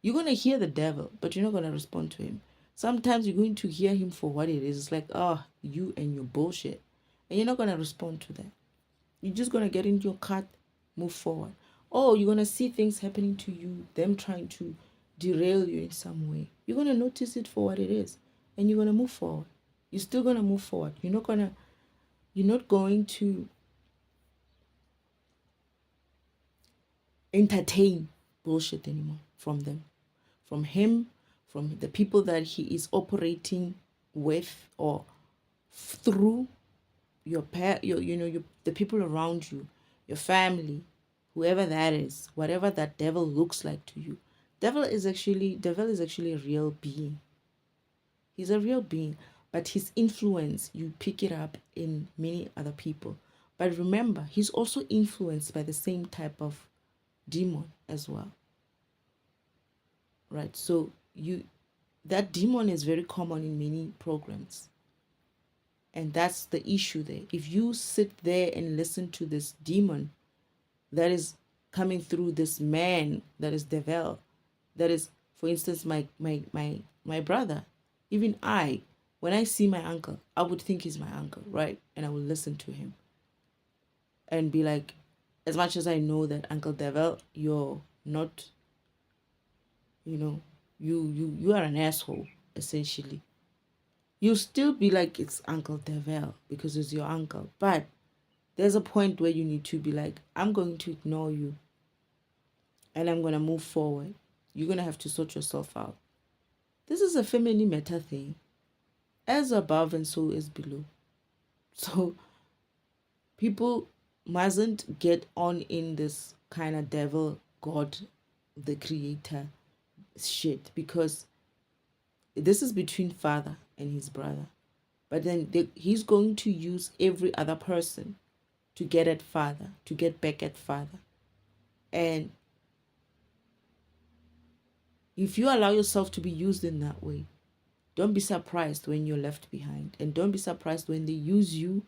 You're going to hear the devil, but you're not going to respond to him. Sometimes you're going to hear him for what it is. It's like, you and your bullshit. And you're not going to respond to that. You're just going to get into your cut, move forward. Oh, you're going to see things happening to you, them trying to derail you in some way. You're going to notice it for what it is. And you're going to move forward. You're still going to move forward. You're not going to entertain bullshit anymore from them. From him, from the people that he is operating with or through, the people around you, your family, whoever that is, whatever that devil looks like to you. Devil is actually a real being. He's a real being, but his influence, you pick it up in many other people. But remember, he's also influenced by the same type of demon as well. Right? So that demon is very common in many programs. And that's the issue there. If you sit there and listen to this demon that is coming through this man that is Devel, that is, for instance, my brother, even I, when I see my uncle, I would think he's my uncle, right? And I will listen to him and be like, as much as I know that Uncle Devel, you're not, you are an asshole, essentially. You'll still be like, it's Uncle Devel because it's your uncle. But there's a point where you need to be like, I'm going to ignore you and I'm going to move forward. You're going to have to sort yourself out. This is a feminine meta thing. As above and so is below. So people mustn't get on in this kind of devil, God, the creator shit, because this is between father and his brother. But then he's going to use every other person to get at father, to get back at father. And if you allow yourself to be used in that way, don't be surprised when you're left behind. And don't be surprised when they use you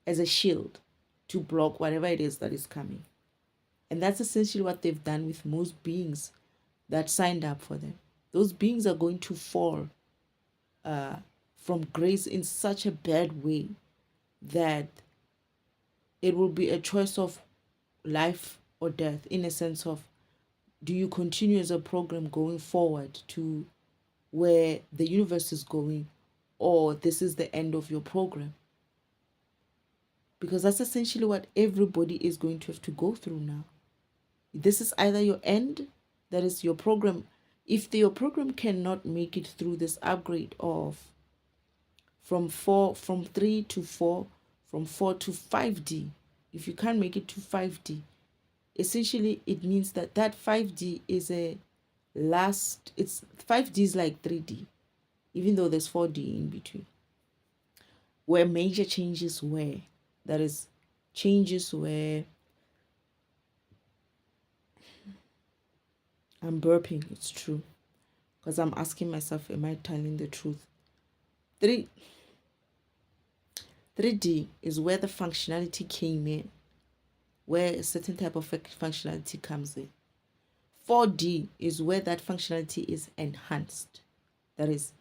as a shield to block whatever it is that is coming. And that's essentially what they've done with most beings that signed up for them. Those beings are going to fall from grace in such a bad way that it will be a choice of life or death, in a sense of, do you continue as a program going forward to where the universe is going, or this is the end of your program? Because that's essentially what everybody is going to have to go through now. This is either your end, that is your program. If your program cannot make it through this upgrade of from 3 to 4, from 4 to 5D, if you can't make it to 5D, essentially it means that 5D is a last, it's 5D is like 3D, even though there's 4D in between, where major changes were, that is changes where, I'm burping, it's true, because I'm asking myself, am I telling the truth? 3D is where the functionality came in, where a certain type of functionality comes in. 4D is where that functionality is enhanced. That is,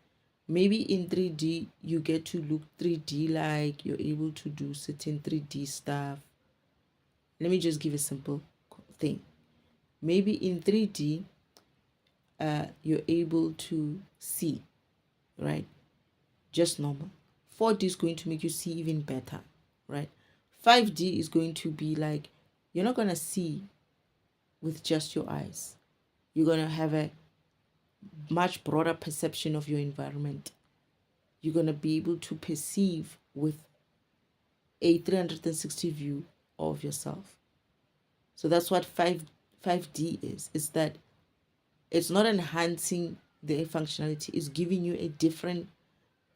maybe in 3D, you get to look 3D, like you're able to do certain 3D stuff. Let me just give a simple thing. Maybe in 3D, you're able to see, right? Just normal. 4D is going to make you see even better, right? 5D is going to be like, you're not going to see with just your eyes. You're going to have a much broader perception of your environment. You're going to be able to perceive with a 360 view of yourself. So that's what 5D is that it's not enhancing the functionality, it's giving you a different,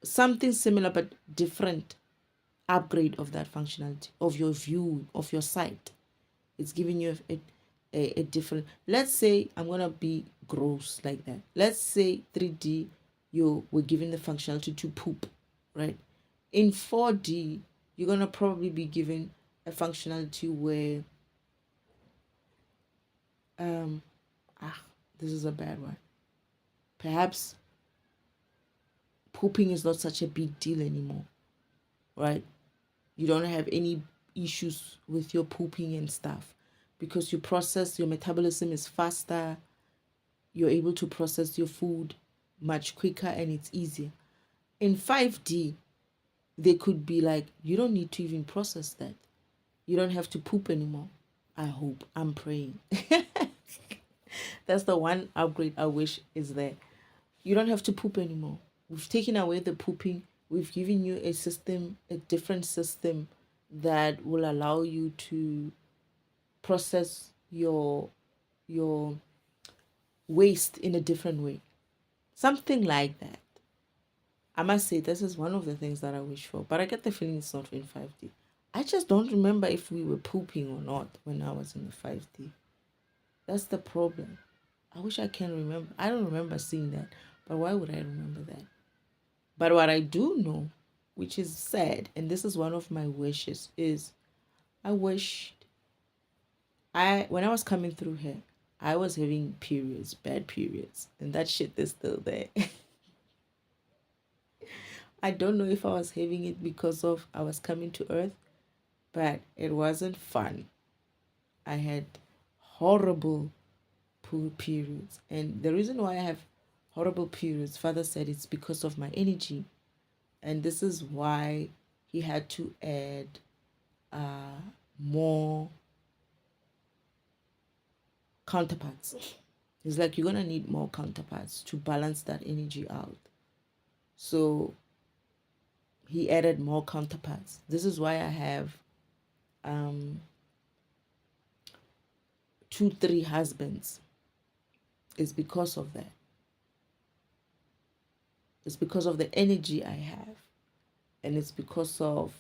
something similar but different upgrade of that functionality, of your view, of your sight. It's giving you a different, let's say, I'm going to be gross like that. Let's say 3D, you were given the functionality to poop, right? In 4D, you're going to probably be given a functionality where, this is a bad one. Perhaps pooping is not such a big deal anymore, right? You don't have any issues with your pooping and stuff because your metabolism is faster. You're able to process your food much quicker and it's easier. In 5D, they could be like, you don't need to even process that. You don't have to poop anymore. I hope. I'm praying. That's the one upgrade I wish is there. You don't have to poop anymore. We've taken away the pooping. We've given you a system, a different system that will allow you to process your waste in a different way. Something like that. I must say, this is one of the things that I wish for, but I get the feeling it's not in 5D. I just don't remember if we were pooping or not when I was in the 5D. That's the problem. I wish I can remember. I don't remember seeing that, but why would I remember that? But what I do know, which is sad, and this is one of my wishes, is I wished when I was coming through here, I was having periods, bad periods, and that shit is still there. I don't know if I was having it because of I was coming to Earth, but it wasn't fun. I had horrible poor periods, and the reason why I have horrible periods, Father said it's because of my energy, and this is why he had to add more counterparts. He's like, you're gonna need more counterparts to balance that energy out. So he added more counterparts. This is why I have 2-3 husbands. It's because of that. It's because of the energy I have. And it's because of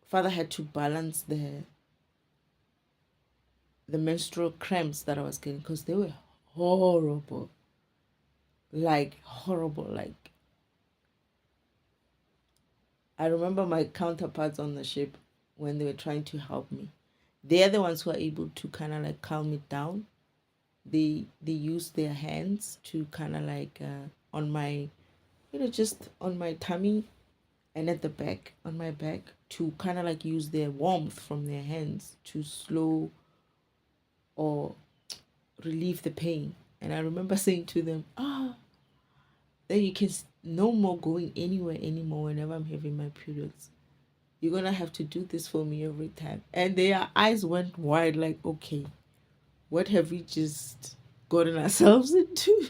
Father had to balance the menstrual cramps that I was getting because they were horrible. Like horrible. Like I remember my counterparts on the ship when they were trying to help me. They're the ones who are able to kind of like calm it down. They use their hands to kind of like on my, just on my tummy and at the back, on my back, to kind of like use their warmth from their hands to slow or relieve the pain. And I remember saying to them, then you can no more going anywhere anymore whenever I'm having my periods. You're gonna have to do this for me every time. And their eyes went wide, like, okay, what have we just gotten ourselves into?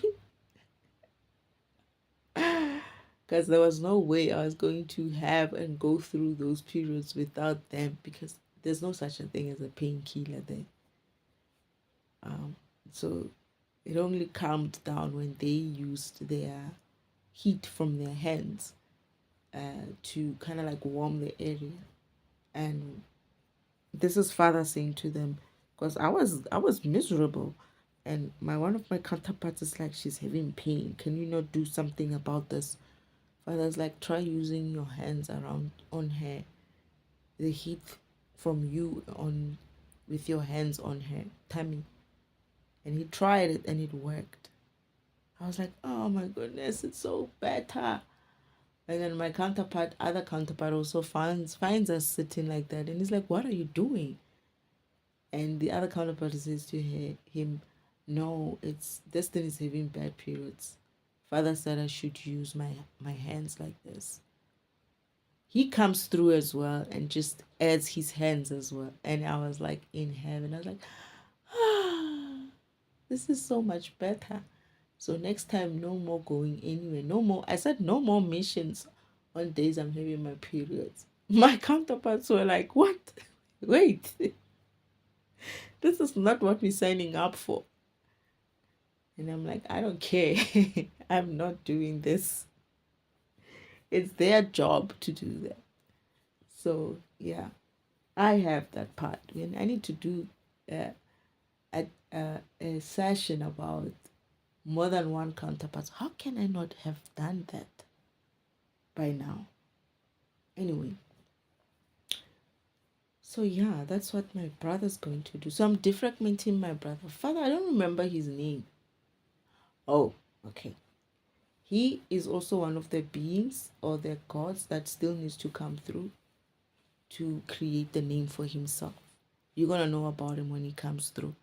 Because there was no way I was going to have and go through those periods without them, because there's no such a thing as a painkiller there. So it only calmed down when they used their heat from their hands to kind of like warm the area. And this is Father saying to them, because I was miserable, and one of my counterparts is like, she's having pain, can you not do something about this? Father's like, try using your hands around on her, the heat from you on with your hands on her tummy. And he tried it and it worked. I was like, oh my goodness, it's so better. And then my other counterpart also finds us sitting like that, and he's like, what are you doing? And the other counterpart says to him, no, it's Destiny's having bad periods. Father said I should use my hands like this. He comes through as well and just adds his hands as well. And I was like in heaven. I was like, this is so much better. So next time, no more going anywhere. No more. I said no more missions on days I'm having my periods. My counterparts were like, what? Wait. This is not what we're signing up for. And I'm like, I don't care. I'm not doing this. It's their job to do that. So, yeah, I have that part. When I need to do a session about more than one counterpart, how can I not have done that by now? Anyway, so yeah, that's what my brother's going to do. So I'm defragmenting my brother. Father, I don't remember his name. Oh, okay. He is also one of the beings or the gods that still needs to come through to create the name for himself. You're going to know about him when he comes through.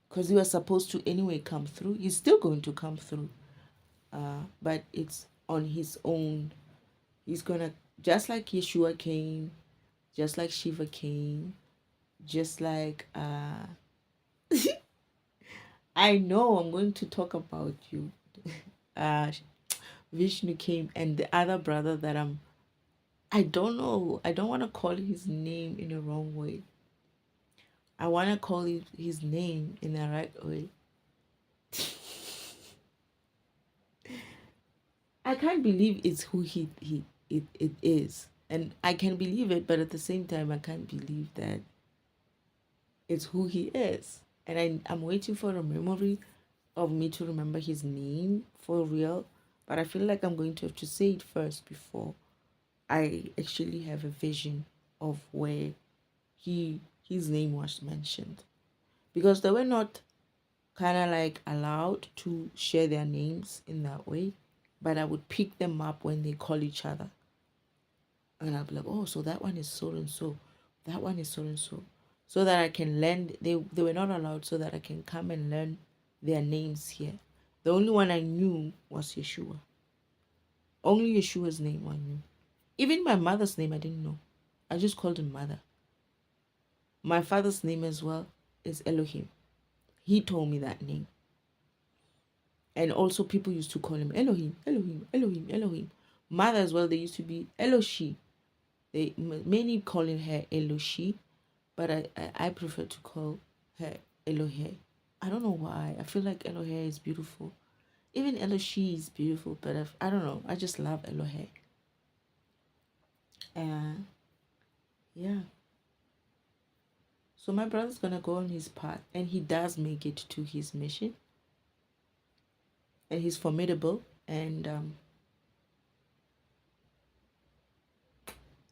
Because he was supposed to anyway come through. He's still going to come through. But it's on his own. He's going to, just like Yeshua came, just like Shiva came, just like I know I'm going to talk about you. Vishnu came, and the other brother that I don't know. I don't want to call his name in a wrong way. I want to call his name in the right way. I can't believe it's who it is. And I can believe it, but at the same time, I can't believe that it's who he is. And I'm waiting for a memory of me to remember his name for real. But I feel like I'm going to have to say it first before I actually have a vision of where his name was mentioned. Because they were not kind of like allowed to share their names in that way. But I would pick them up when they call each other. And I'll be like, oh, so that one is so and so. That one is so and so. So that I can learn. They were not allowed so that I can come and learn their names here. The only one I knew was Yeshua. Only Yeshua's name I knew. Even my mother's name I didn't know. I just called him mother. My father's name as well is Elohim. He told me that name. And also people used to call him Elohim, Elohim, Elohim, Elohim. Mother as well, they used to be Eloshi. Many calling her Eloshi, but I prefer to call her Elohe. I don't know why. I feel like Elohe is beautiful. Even Eloshi is beautiful, but I don't know. I just love Elohe. And yeah. So my brother's gonna go on his path, and he does make it to his mission. And he's formidable, and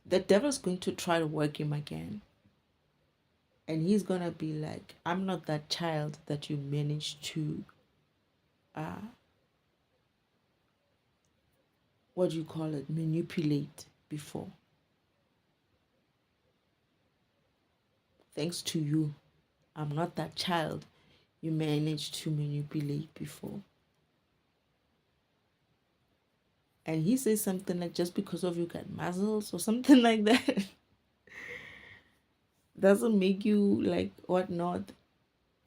the devil's going to try to work him again. And he's gonna be like, I'm not that child that you managed to what do you call it, manipulate before. Thanks to you, I'm not that child you managed to manipulate before. And he says something like, just because of you got muscles or something like that doesn't make you like whatnot.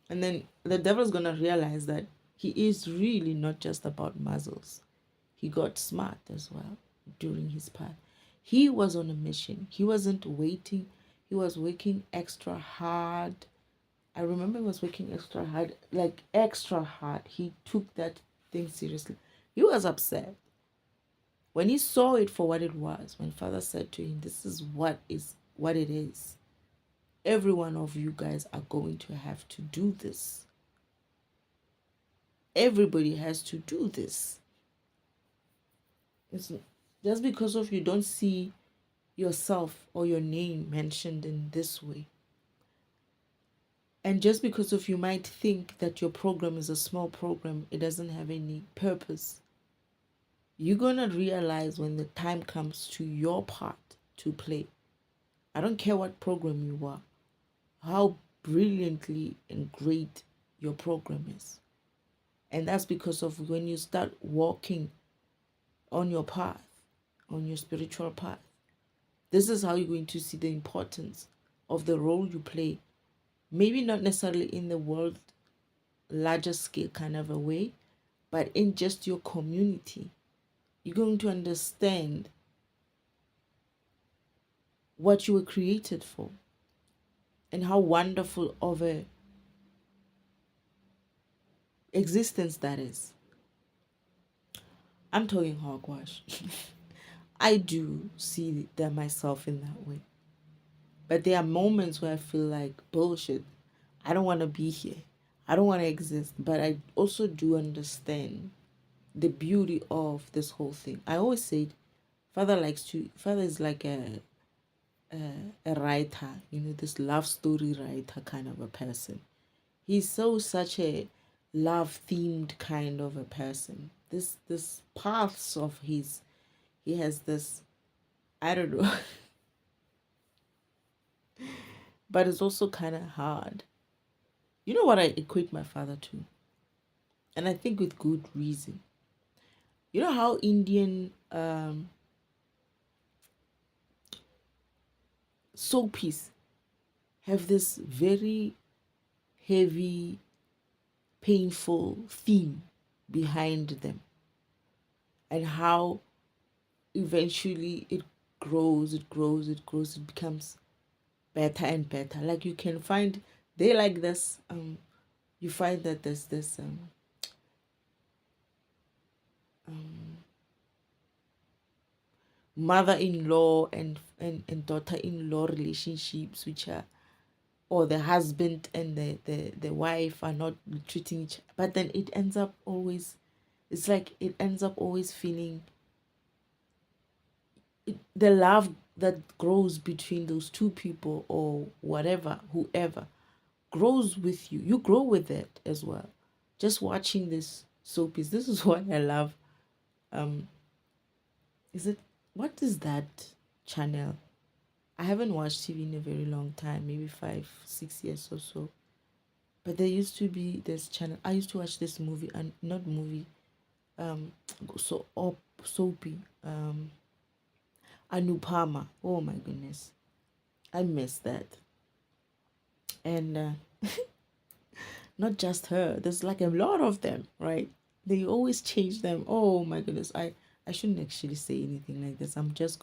And then the devil's gonna realize that he is really not just about muscles. He got smart as well during his path. He was on a mission. He wasn't waiting. He was working extra hard. I remember he was working extra hard, like extra hard. He took that thing seriously. He was upset when he saw it for what it was. When Father said to him, "This is what it is. Every one of you guys are going to have to do this. Everybody has to do this. It's just because of you don't see yourself or your name mentioned in this way. And just because of you might think that your program is a small program, it doesn't have any purpose. You're going to realize when the time comes to your part to play. I don't care what program you are, how brilliantly and great your program is. And that's because of when you start walking on your path, on your spiritual path. This is how you're going to see the importance of the role you play. Maybe not necessarily in the world, larger scale kind of a way, but in just your community. You're going to understand what you were created for and how wonderful of a existence that is. I'm talking hogwash. I do see that myself in that way. But there are moments where I feel like bullshit. I don't want to be here. I don't want to exist. But I also do understand the beauty of this whole thing. I always said Father is like a writer, this love story writer kind of a person. He's such a love themed kind of a person. This paths of his, he has this, I don't know, but it's also kind of hard. You know what I equate my father to? And I think with good reason. You know how Indian soapies have this very heavy, painful theme behind them, and how eventually it grows, it becomes better and better. Like you can find they like this. You find that there's this mother-in-law and daughter-in-law relationships which are or the husband and the wife are not treating each, but then it ends up always, it's like it ends up always feeling the love that grows between those two people or whatever, whoever grows with you. You grow with it as well. Just watching this soapies. This is what I love. Um, is it, what is that channel? I haven't watched TV in a very long time, maybe 5, 6 years or so. But there used to be this channel. I used to watch this movie and not movie, um, so op soapy, Anupama. Oh my goodness, I miss that. And not just her. There's like a lot of them, right? They always change them. Oh my goodness, I shouldn't actually say anything like this. I'm just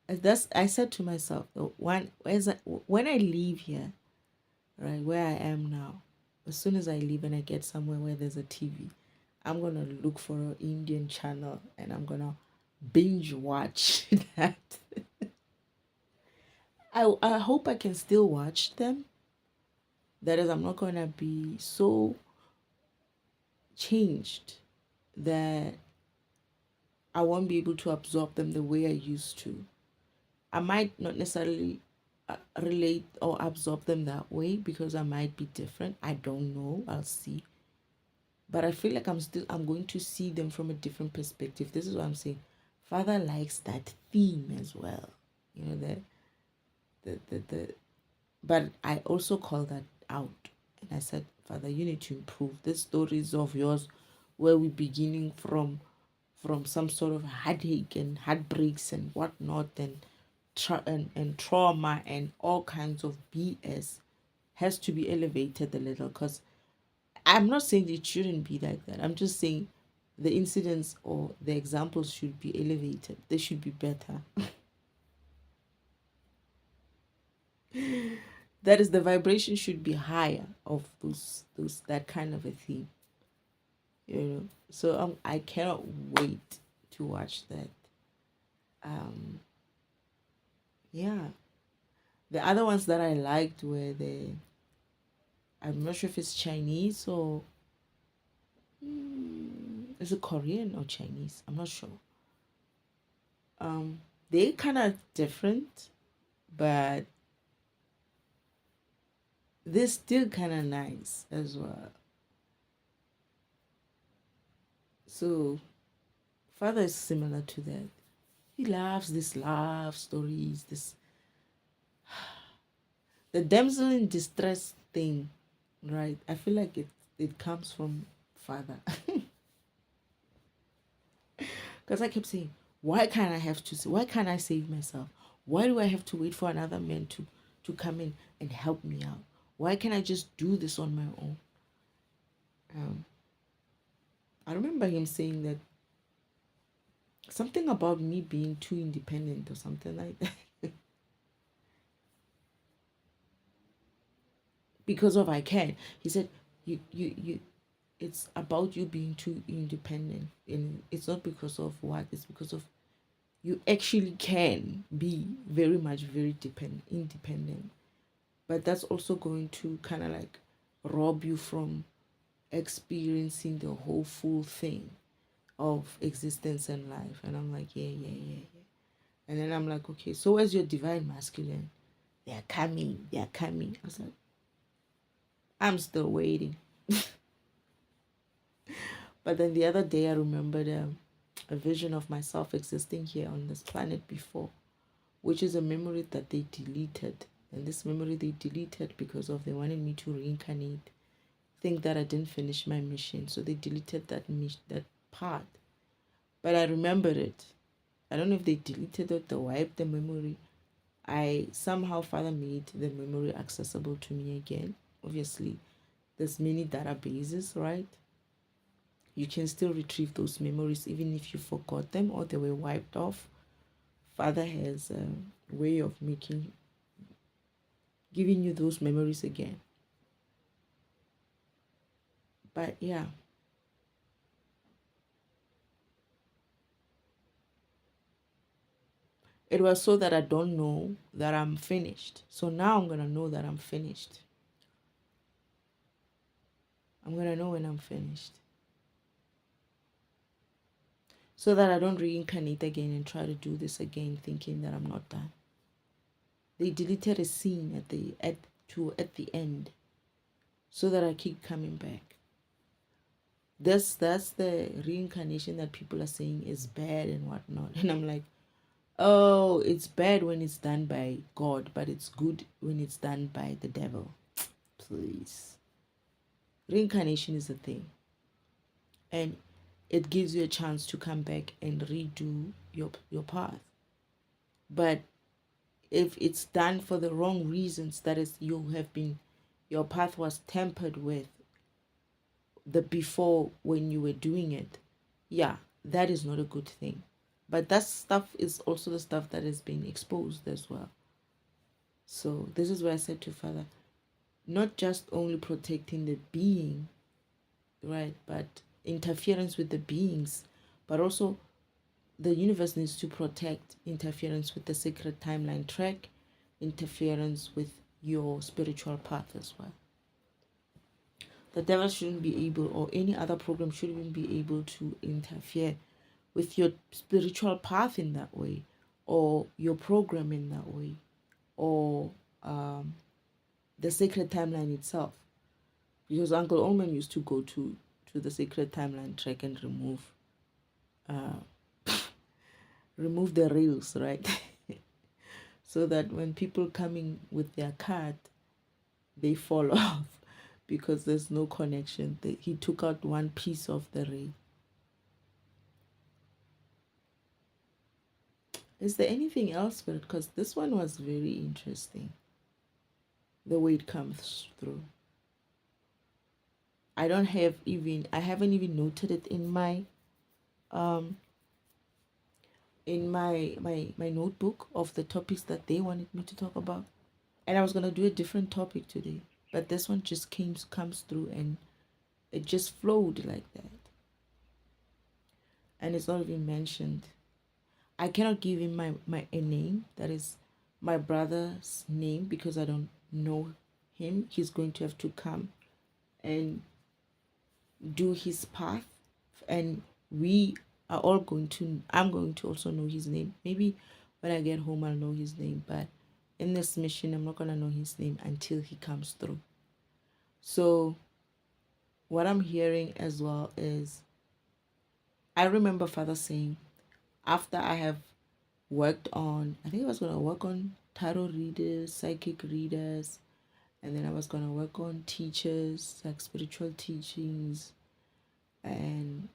that's I said to myself, when I leave here, right where I am now, as soon as I leave and I get somewhere where there's a TV, I'm gonna look for an Indian channel and I'm gonna binge watch that. I hope I can still watch them. That is, I'm not gonna be so changed that I won't be able to absorb them the way I used to. I might not necessarily relate or absorb them that way because I might be different. I don't know. I'll see. But I feel like I'm going to see them from a different perspective. This is what I'm saying. Father likes that theme as well. You know, the but I also call that out. And I said, Father, you need to improve. These stories of yours where we're beginning from some sort of heartache and heartbreaks and whatnot and and trauma and all kinds of BS has to be elevated a little, because I'm not saying it shouldn't be like that. I'm just saying the incidents or the examples should be elevated. They should be better. That is, the vibration should be higher of those that kind of a thing. You know. So I cannot wait to watch that. Um yeah. The other ones that I liked were I'm not sure if it's Chinese or is it Korean or Chinese? I'm not sure. They kind of different, but they're still kind of nice as well. So Father is similar to that. He loves this love stories, this the damsel in distress thing, right? I feel like it comes from Father. Because I kept saying, why can't I save myself? Why do I have to wait for another man to come in and help me out? Why can't I just do this on my own? Um, I remember him saying that something about me being too independent or something like that. Because of I can. He said, you it's about you being too independent. And it's not because of what, it's because of you actually can be very much very independent. But that's also going to kind of like rob you from experiencing the whole full thing of existence and life. And I'm like, yeah. And then I'm like, okay, so where's your divine masculine? They're coming. I was like, I'm still waiting. But then the other day I remembered a vision of myself existing here on this planet before, which is a memory that they deleted. And this memory they deleted because of they wanted me to reincarnate, think that I didn't finish my mission. So they deleted that part. But I remembered it. I don't know if they deleted it or wiped the memory. I somehow Father made the memory accessible to me again. Obviously, there's many databases, right? You can still retrieve those memories even if you forgot them or they were wiped off. Father has a way of giving you those memories again. But yeah, It was so that I don't know that I'm finished. So now I'm going to know that I'm finished. I'm going to know when I'm finished. So that I don't reincarnate again and try to do this again thinking that I'm not done. They deleted a scene at the end so that I keep coming back. That's the reincarnation that people are saying is bad and whatnot. And I'm like, oh, it's bad when it's done by God, but it's good when it's done by the devil. Please. Reincarnation is a thing. And it gives you a chance to come back and redo your path. But if it's done for the wrong reasons, that is, your path was tampered with the before when you were doing it, yeah, that is not a good thing. But that stuff is also the stuff that is being exposed as well. So this is why I said to Father, not just only protecting the being, right, but interference with the beings, but also the universe needs to protect interference with the sacred timeline track, interference with your spiritual path as well. The devil shouldn't be able, or any other program shouldn't even be able to interfere with your spiritual path in that way, or your program in that way, or the sacred timeline itself. Because Uncle Omen used to go to the sacred timeline track and remove the rails, right? So that when people coming with their card, they fall off because there's no connection. He took out one piece of the rail. Is there anything else? Because this one was very interesting, the way it comes through. I haven't even noted it in my my notebook of the topics that they wanted me to talk about. And I was gonna do a different topic today, but this one just comes through and it just flowed like that. And it's not even mentioned. I cannot give him a name that is my brother's name because I don't know him. He's going to have to come and do his path, and we are all going to I'm going to also know his name. Maybe when I get home I'll know his name, but in this mission I'm not going to know his name until he comes through. So what I'm hearing as well is, I remember Father saying, after I have worked on, I think I was going to work on tarot readers, psychic readers, and then I was going to work on teachers, like spiritual teachings, and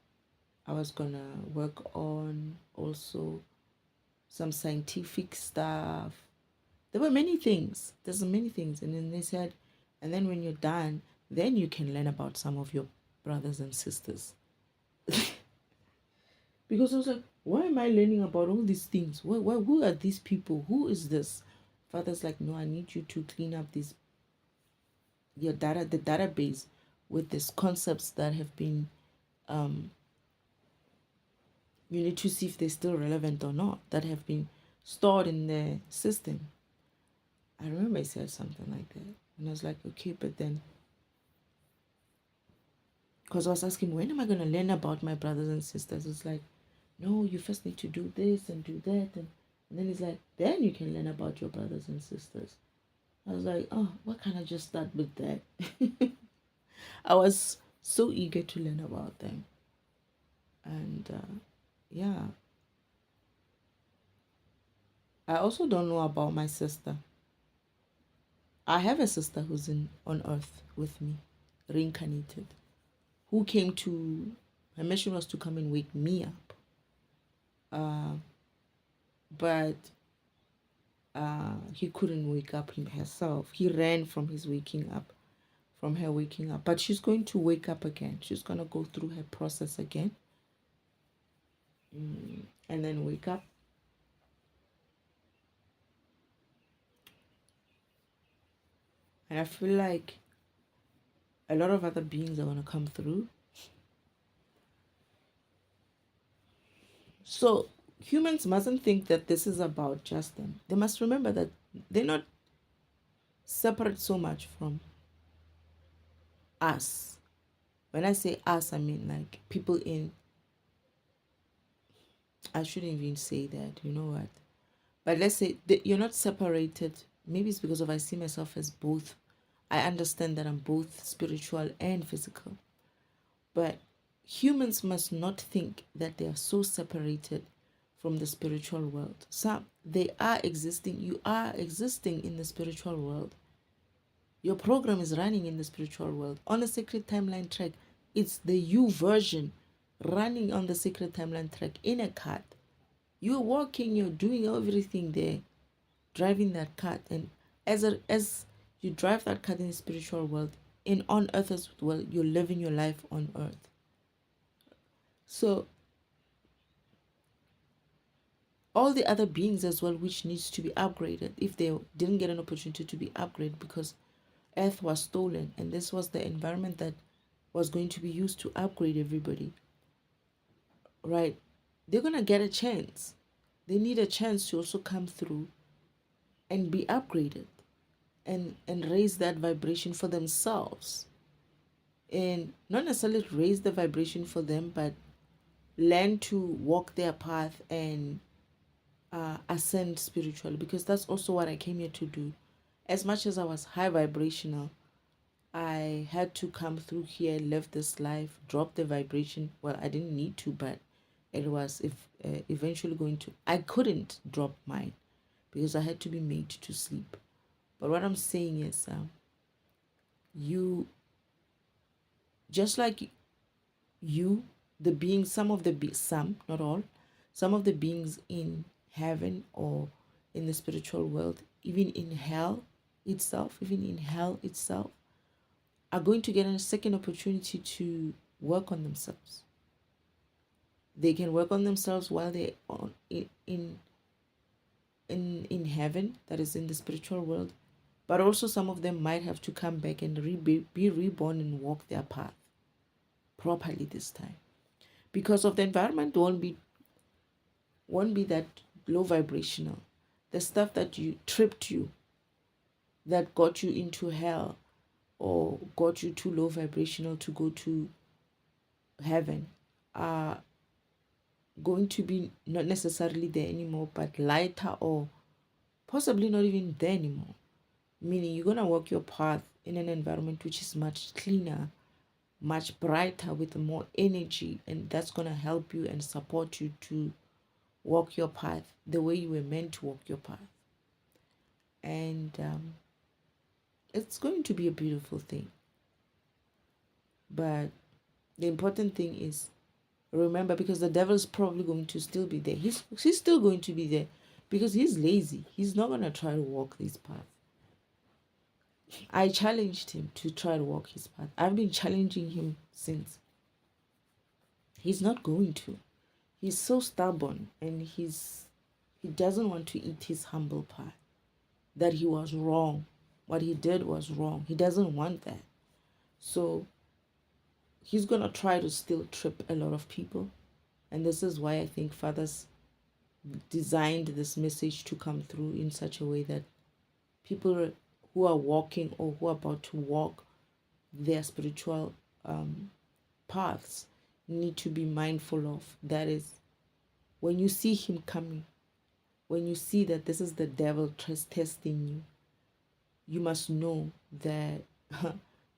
I was going to work on also some scientific stuff. There were many things. There's many things. And then they said, and then when you're done, then you can learn about some of your brothers and sisters. Because I was like, why am I learning about all these things? Who are these people? Who is this? Father's like, no, I need you to clean up the database with these concepts that have been, you need to see if they're still relevant or not, that have been stored in the system. I remember I said something like that. And I was like, okay, but then, because I was asking, when am I going to learn about my brothers and sisters? It's like, no, you first need to do this and do that. And then he's like, then you can learn about your brothers and sisters. I was like, oh, why can't I just start with that? I was so eager to learn about them. And yeah. I also don't know about my sister. I have a sister who's on earth with me, reincarnated, who came to, her mission was to come and wake me up. But he couldn't wake up himself. He ran from his waking up, from her waking up. But she's going to wake up again. She's going to go through her process again. And then wake up. And I feel like a lot of other beings are going to come through. So humans mustn't think that this is about just them. They must remember that they're not separate so much from us. When I say us, I mean like people in, I shouldn't even say that, you know what? But let's say that you're not separated. Maybe it's because of I see myself as both. I understand that I'm both spiritual and physical. But humans must not think that they are so separated from the spiritual world. Some they are existing, you are existing in the spiritual world. Your program is running in the spiritual world. On a Sacred Timeline track, it's the you version running on the Sacred Timeline track in a cart. You're walking, you're doing everything there, driving that cart. And as you drive that cart in the spiritual world, in on earth as well, you're living your life on earth. So all the other beings as well, which needs to be upgraded, if they didn't get an opportunity to be upgraded because earth was stolen and this was the environment that was going to be used to upgrade everybody, right? They're gonna get a chance. They need a chance to also come through and be upgraded and raise that vibration for themselves, and not necessarily raise the vibration for them, but learn to walk their path and ascend spiritually, because that's also what I came here to do. As much as I was high vibrational, I had to come through here, live this life, drop the vibration. Well, I didn't need to, but it was eventually going to. I couldn't drop mine because I had to be made to sleep. But what I'm saying is, you, just like you, the beings, some, not all, some of the beings in heaven or in the spiritual world, even in hell itself, are going to get a second opportunity to work on themselves. They can work on themselves while they're in heaven, that is in the spiritual world, but also some of them might have to come back and be reborn and walk their path properly this time, because of the environment won't be that low vibrational. The stuff that you tripped you, that got you into hell or got you too low vibrational to go to heaven, are going to be not necessarily there anymore, but lighter or possibly not even there anymore. Meaning you're going to walk your path in an environment which is much cleaner, much brighter, with more energy, and that's going to help you and support you to walk your path the way you were meant to walk your path. And it's going to be a beautiful thing. But the important thing is, remember, because the devil's probably going to still be there. He's still going to be there because he's lazy. He's not going to try to walk this path. I challenged him to try to walk his path. I've been challenging him since. He's not going to. He's so stubborn, and he doesn't want to eat his humble pie. That he was wrong. What he did was wrong. He doesn't want that. So he's going to try to still trip a lot of people. And this is why I think fathers designed this message to come through in such a way that people who are walking or who are about to walk their spiritual paths need to be mindful of. That is, when you see him coming, when you see that this is the devil testing you, you must know that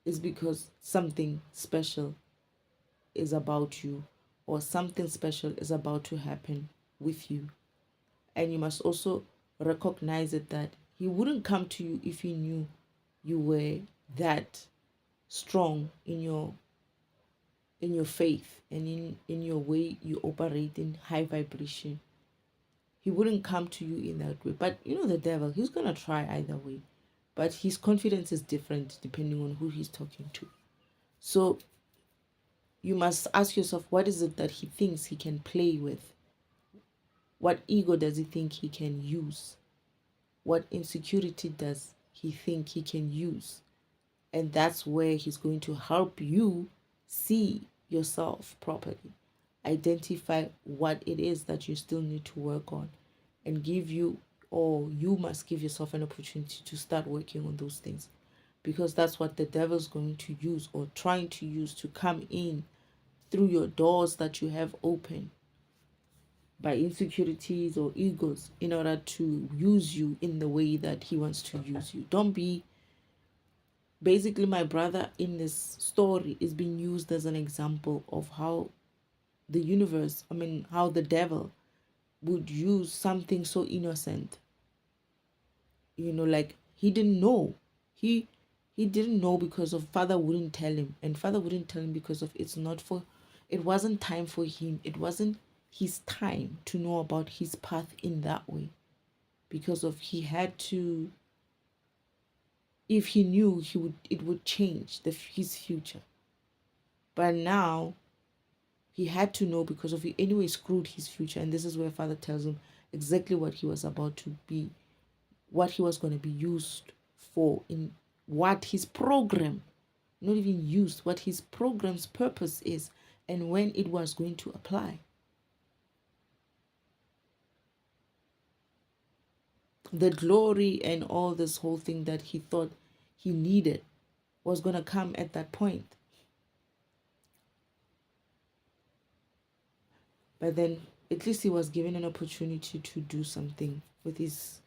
it's because something special is about you, or something special is about to happen with you. And you must also recognize it, that he wouldn't come to you if he knew you were that strong in your faith and in your way you operate in high vibration. He wouldn't come to you in that way. But you know, the devil, he's gonna try either way, but his confidence is different depending on who he's talking to. So you must ask yourself, what is it that he thinks he can play with? What ego does he think he can use? What insecurity does he think he can use? And that's where he's going to help you see yourself properly. identify what it is that you still need to work on, and give you, or you must give yourself an opportunity to start working on those things, because that's what the devil's going to use, or trying to use, to come in through your doors that you have open by insecurities or egos, in order to use you in the way that he wants to use you. Don't be, basically, my brother in this story is being used as an example of how the universe, how the devil would use something so innocent. Like, he didn't know. He didn't know because of father wouldn't tell him, and father wouldn't tell him because of it wasn't time for him. It wasn't his time to know about his path in that way, because of he had to, if he knew, it would change his future. But now he had to know, because of he anyway screwed his future. And this is where father tells him exactly what he was about to be, what he was going to be used for, in what his program, not even used, what his program's purpose is, and when it was going to apply. The glory and all this whole thing that he thought he needed was going to come at that point. But then at least he was given an opportunity to do something with his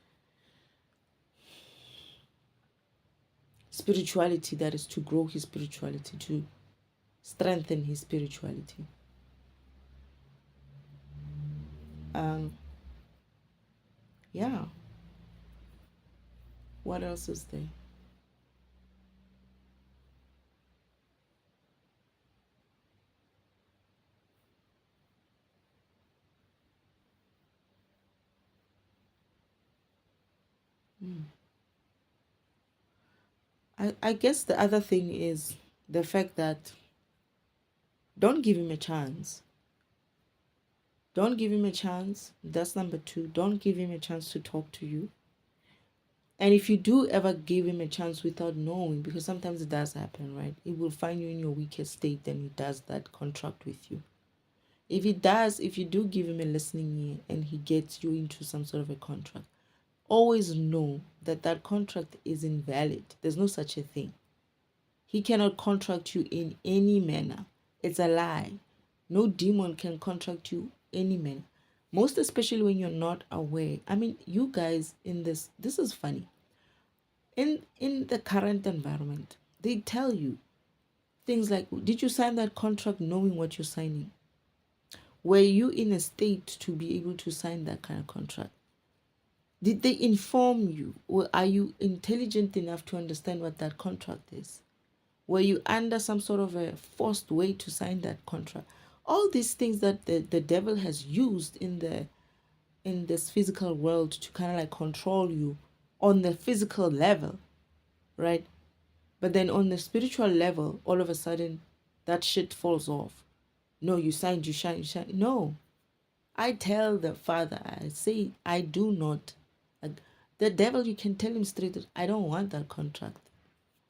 spirituality, that is to grow his spirituality, to strengthen his spirituality. Yeah. What else is there? I guess the other thing is the fact that don't give him a chance. Don't give him a chance. That's number two. Don't give him a chance to talk to you. And if you do ever give him a chance without knowing, because sometimes it does happen, right? He will find you in your weakest state, then he does that contract with you. If you do give him a listening ear and he gets you into some sort of a contract, always know that that contract is invalid. There's no such a thing. He cannot contract you in any manner. It's a lie. No demon can contract you any manner. Most especially when you're not aware. You guys in this is funny. In the current environment, they tell you things like, did you sign that contract knowing what you're signing? Were you in a state to be able to sign that kind of contract? Did they inform you? Or are you intelligent enough to understand what that contract is? Were you under some sort of a forced way to sign that contract? All these things that the devil has used in this physical world to kind of like control you on the physical level, right? But then on the spiritual level, all of a sudden, that shit falls off. No, you signed, you shine. No. I tell the father, I say, I do not. The devil, you can tell him straight, I don't want that contract.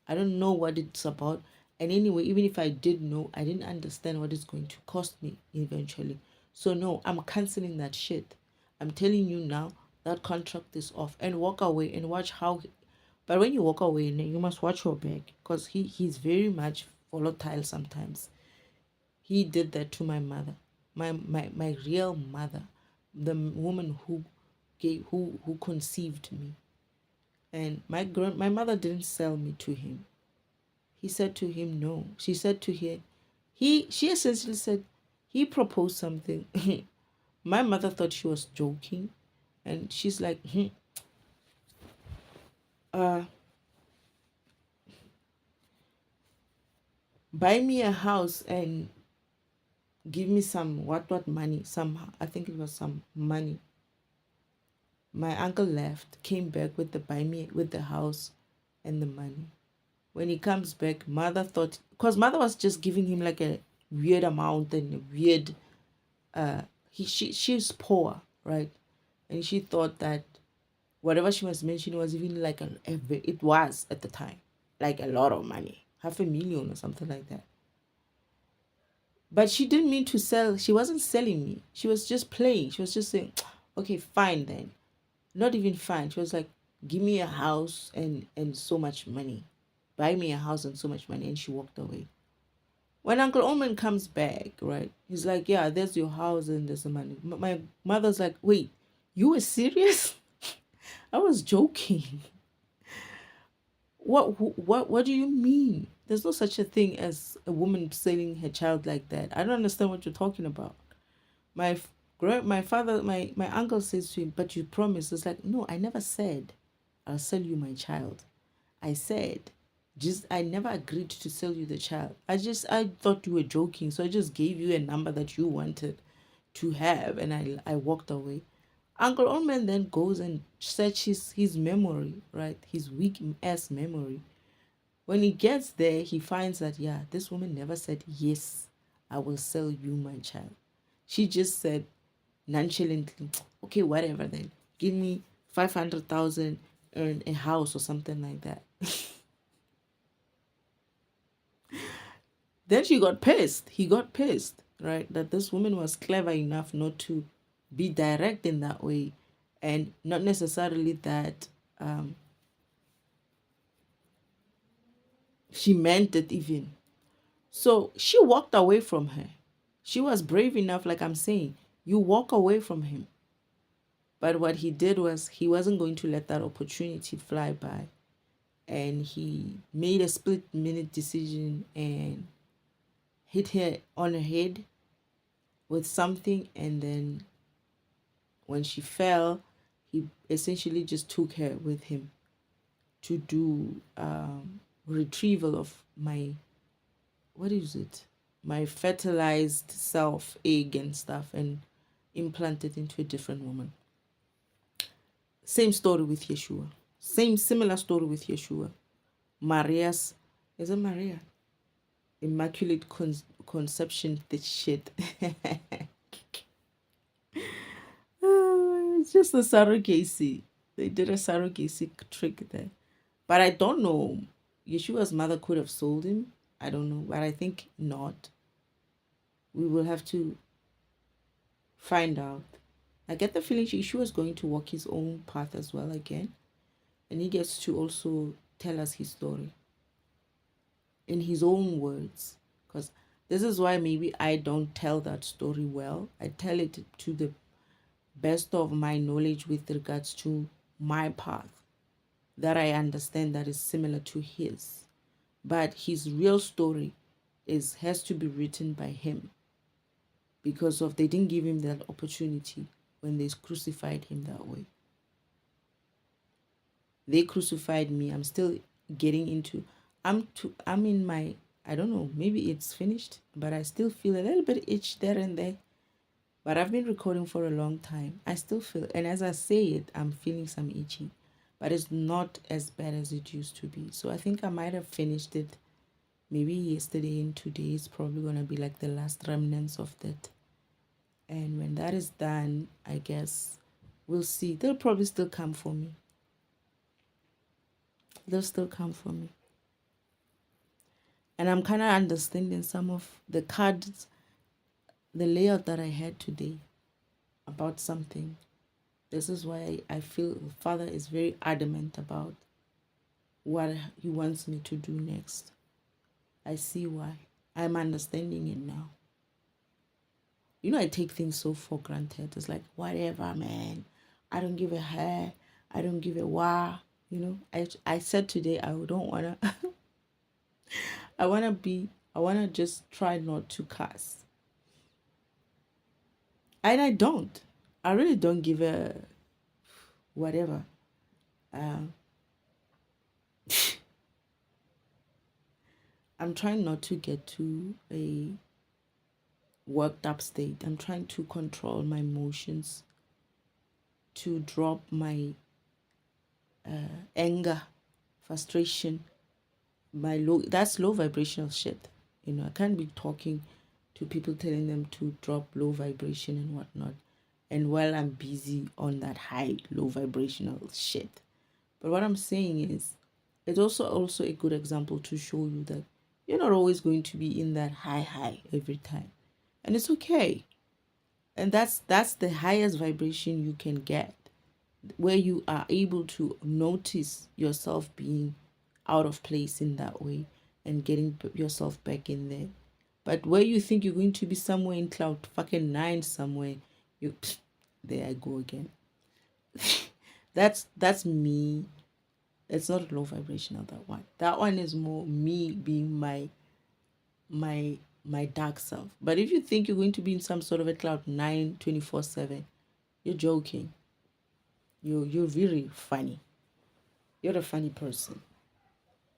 I don't know what it's about. And anyway, even if I did know, I didn't understand what it's going to cost me eventually. So no, I'm canceling that shit. I'm telling you now, that contract is off. And walk away and watch how. But when you walk away, you must watch your back, because he's very much volatile sometimes. He did that to my mother, my real mother, the woman who conceived me. And my mother didn't sell me to him. He said to him no. She said to him, she essentially said, he proposed something. My mother thought she was joking, and she's like, buy me a house and give me some what money. I think it was some money. My uncle left, came back with the house and the money. When he comes back, mother thought, because mother was just giving him like a weird amount and a weird, she's poor, right? And she thought that whatever she was mentioning was even like it was at the time, like a lot of money, 500,000 or something like that. But she didn't mean to sell. She wasn't selling me. She was just playing. She was just saying, okay, fine then. Not even fine. She was like, give me a house and so much money. Buy me a house and so much money. And she walked away. When Uncle Omen comes back, right, he's like, yeah, there's your house and there's the money. My mother's like, wait, you were serious? I was joking. What do you mean? There's no such a thing as a woman selling her child like that. I don't understand what you're talking about. My father, my uncle says to him, but you promised. It's like, no, I never said I'll sell you my child. I said, just I never agreed to sell you the child. I thought you were joking, so I just gave you a number that you wanted to have, and I walked away. Uncle Omen then goes and searches his memory, right? His weak ass memory. When he gets there, he finds that, yeah, this woman never said, yes, I will sell you my child. She just said nonchalantly, okay, whatever then. Give me 500,000 and a house or something like that. Then she got pissed. He got pissed, right? That this woman was clever enough not to be direct in that way, and not necessarily that she meant it even. So she walked away from her. She was brave enough, like I'm saying, you walk away from him. But what he did was he wasn't going to let that opportunity fly by. And he made a split minute decision and hit her on her head with something. And then when she fell, he essentially just took her with him to do retrieval of my, what is it? My fertilized self egg and stuff, and implant it into a different woman. Same story with Yeshua. Similar story with Yeshua. Maria's, is it Maria? Immaculate Conception, this shit. It's just a surrogacy. They did a surrogacy trick there. But I don't know. Yeshua's mother could have sold him. I don't know. But I think not. We will have to find out. I get the feeling Yeshua is going to walk his own path as well again. And he gets to also tell us his story in his own words. Because this is why maybe I don't tell that story well. I tell it to the best of my knowledge with regards to my path that I understand that is similar to his. But his real story has to be written by him, because of they didn't give him that opportunity when they crucified him that way. They crucified me. I'm still getting into I'm in my, I don't know, maybe it's finished, but I still feel a little bit itch there and there. But I've been recording for a long time. I still feel, and as I say it, I'm feeling some itching, but it's not as bad as it used to be. So I think I might have finished it maybe yesterday, and today is probably going to be like the last remnants of that. And when that is done, I guess we'll see. They'll probably still come for me. They'll still come for me. And I'm kind of understanding some of the cards, the layout that I had today about something. This is why I feel the Father is very adamant about what he wants me to do next. I see why. I'm understanding it now. You know, I take things so for granted. It's like, whatever, man. I don't give a hair. I don't give a wah. You know, I said today I don't want to. I want to just try not to cuss. And I don't. I really don't give a whatever. I'm trying not to get to a worked up state. I'm trying to control my emotions, to drop my anger, frustration, that's low vibrational shit. You know, I can't be talking to people telling them to drop low vibration and whatnot, and while I'm busy on that high low vibrational shit. But what I'm saying is, it's also a good example to show you that you're not always going to be in that high every time. And it's okay. And that's the highest vibration you can get, where you are able to notice yourself being out of place in that way and getting yourself back in there. But where you think you're going to be somewhere in cloud fucking nine somewhere, you there I go again. That's me. It's not low vibrational, that one. That one is more me being my dark self. But if you think you're going to be in some sort of a cloud nine 24/7, you're joking. You're really funny. You're a funny person.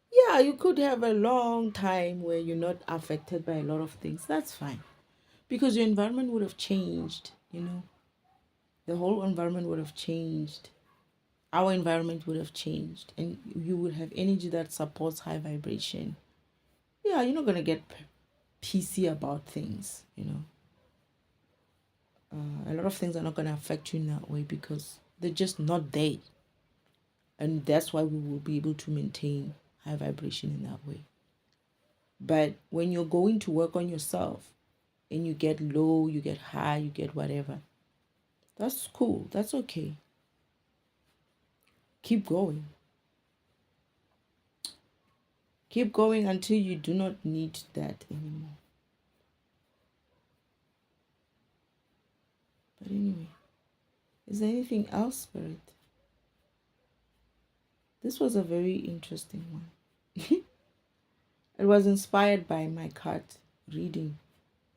Yeah, you could have a long time where you're not affected by a lot of things. That's fine. Because your environment would have changed, The whole environment would have changed. Our environment would have changed. And you would have energy that supports high vibration. Yeah, you're not going to get PC about things. A lot of things are not going to affect you in that way because they're just not there. And that's why we will be able to maintain high vibration in that way. But when you're going to work on yourself and you get low, you get high, you get whatever, that's cool. That's okay. Keep going. Keep going until you do not need that anymore. But anyway, is there anything else, Spirit? This was a very interesting one. It was inspired by my card reading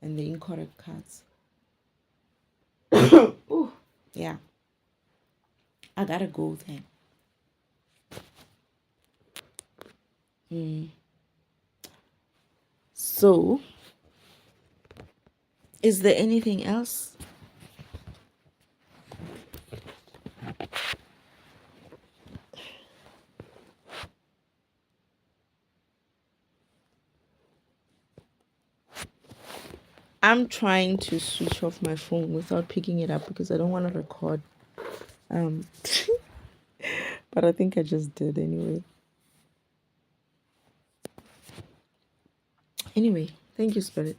and the incorrect cards. Ooh, yeah. I gotta go then. So, is there anything else? I'm trying to switch off my phone without picking it up because I don't want to record. But I think I just did anyway. Anyway, thank you, Spirit.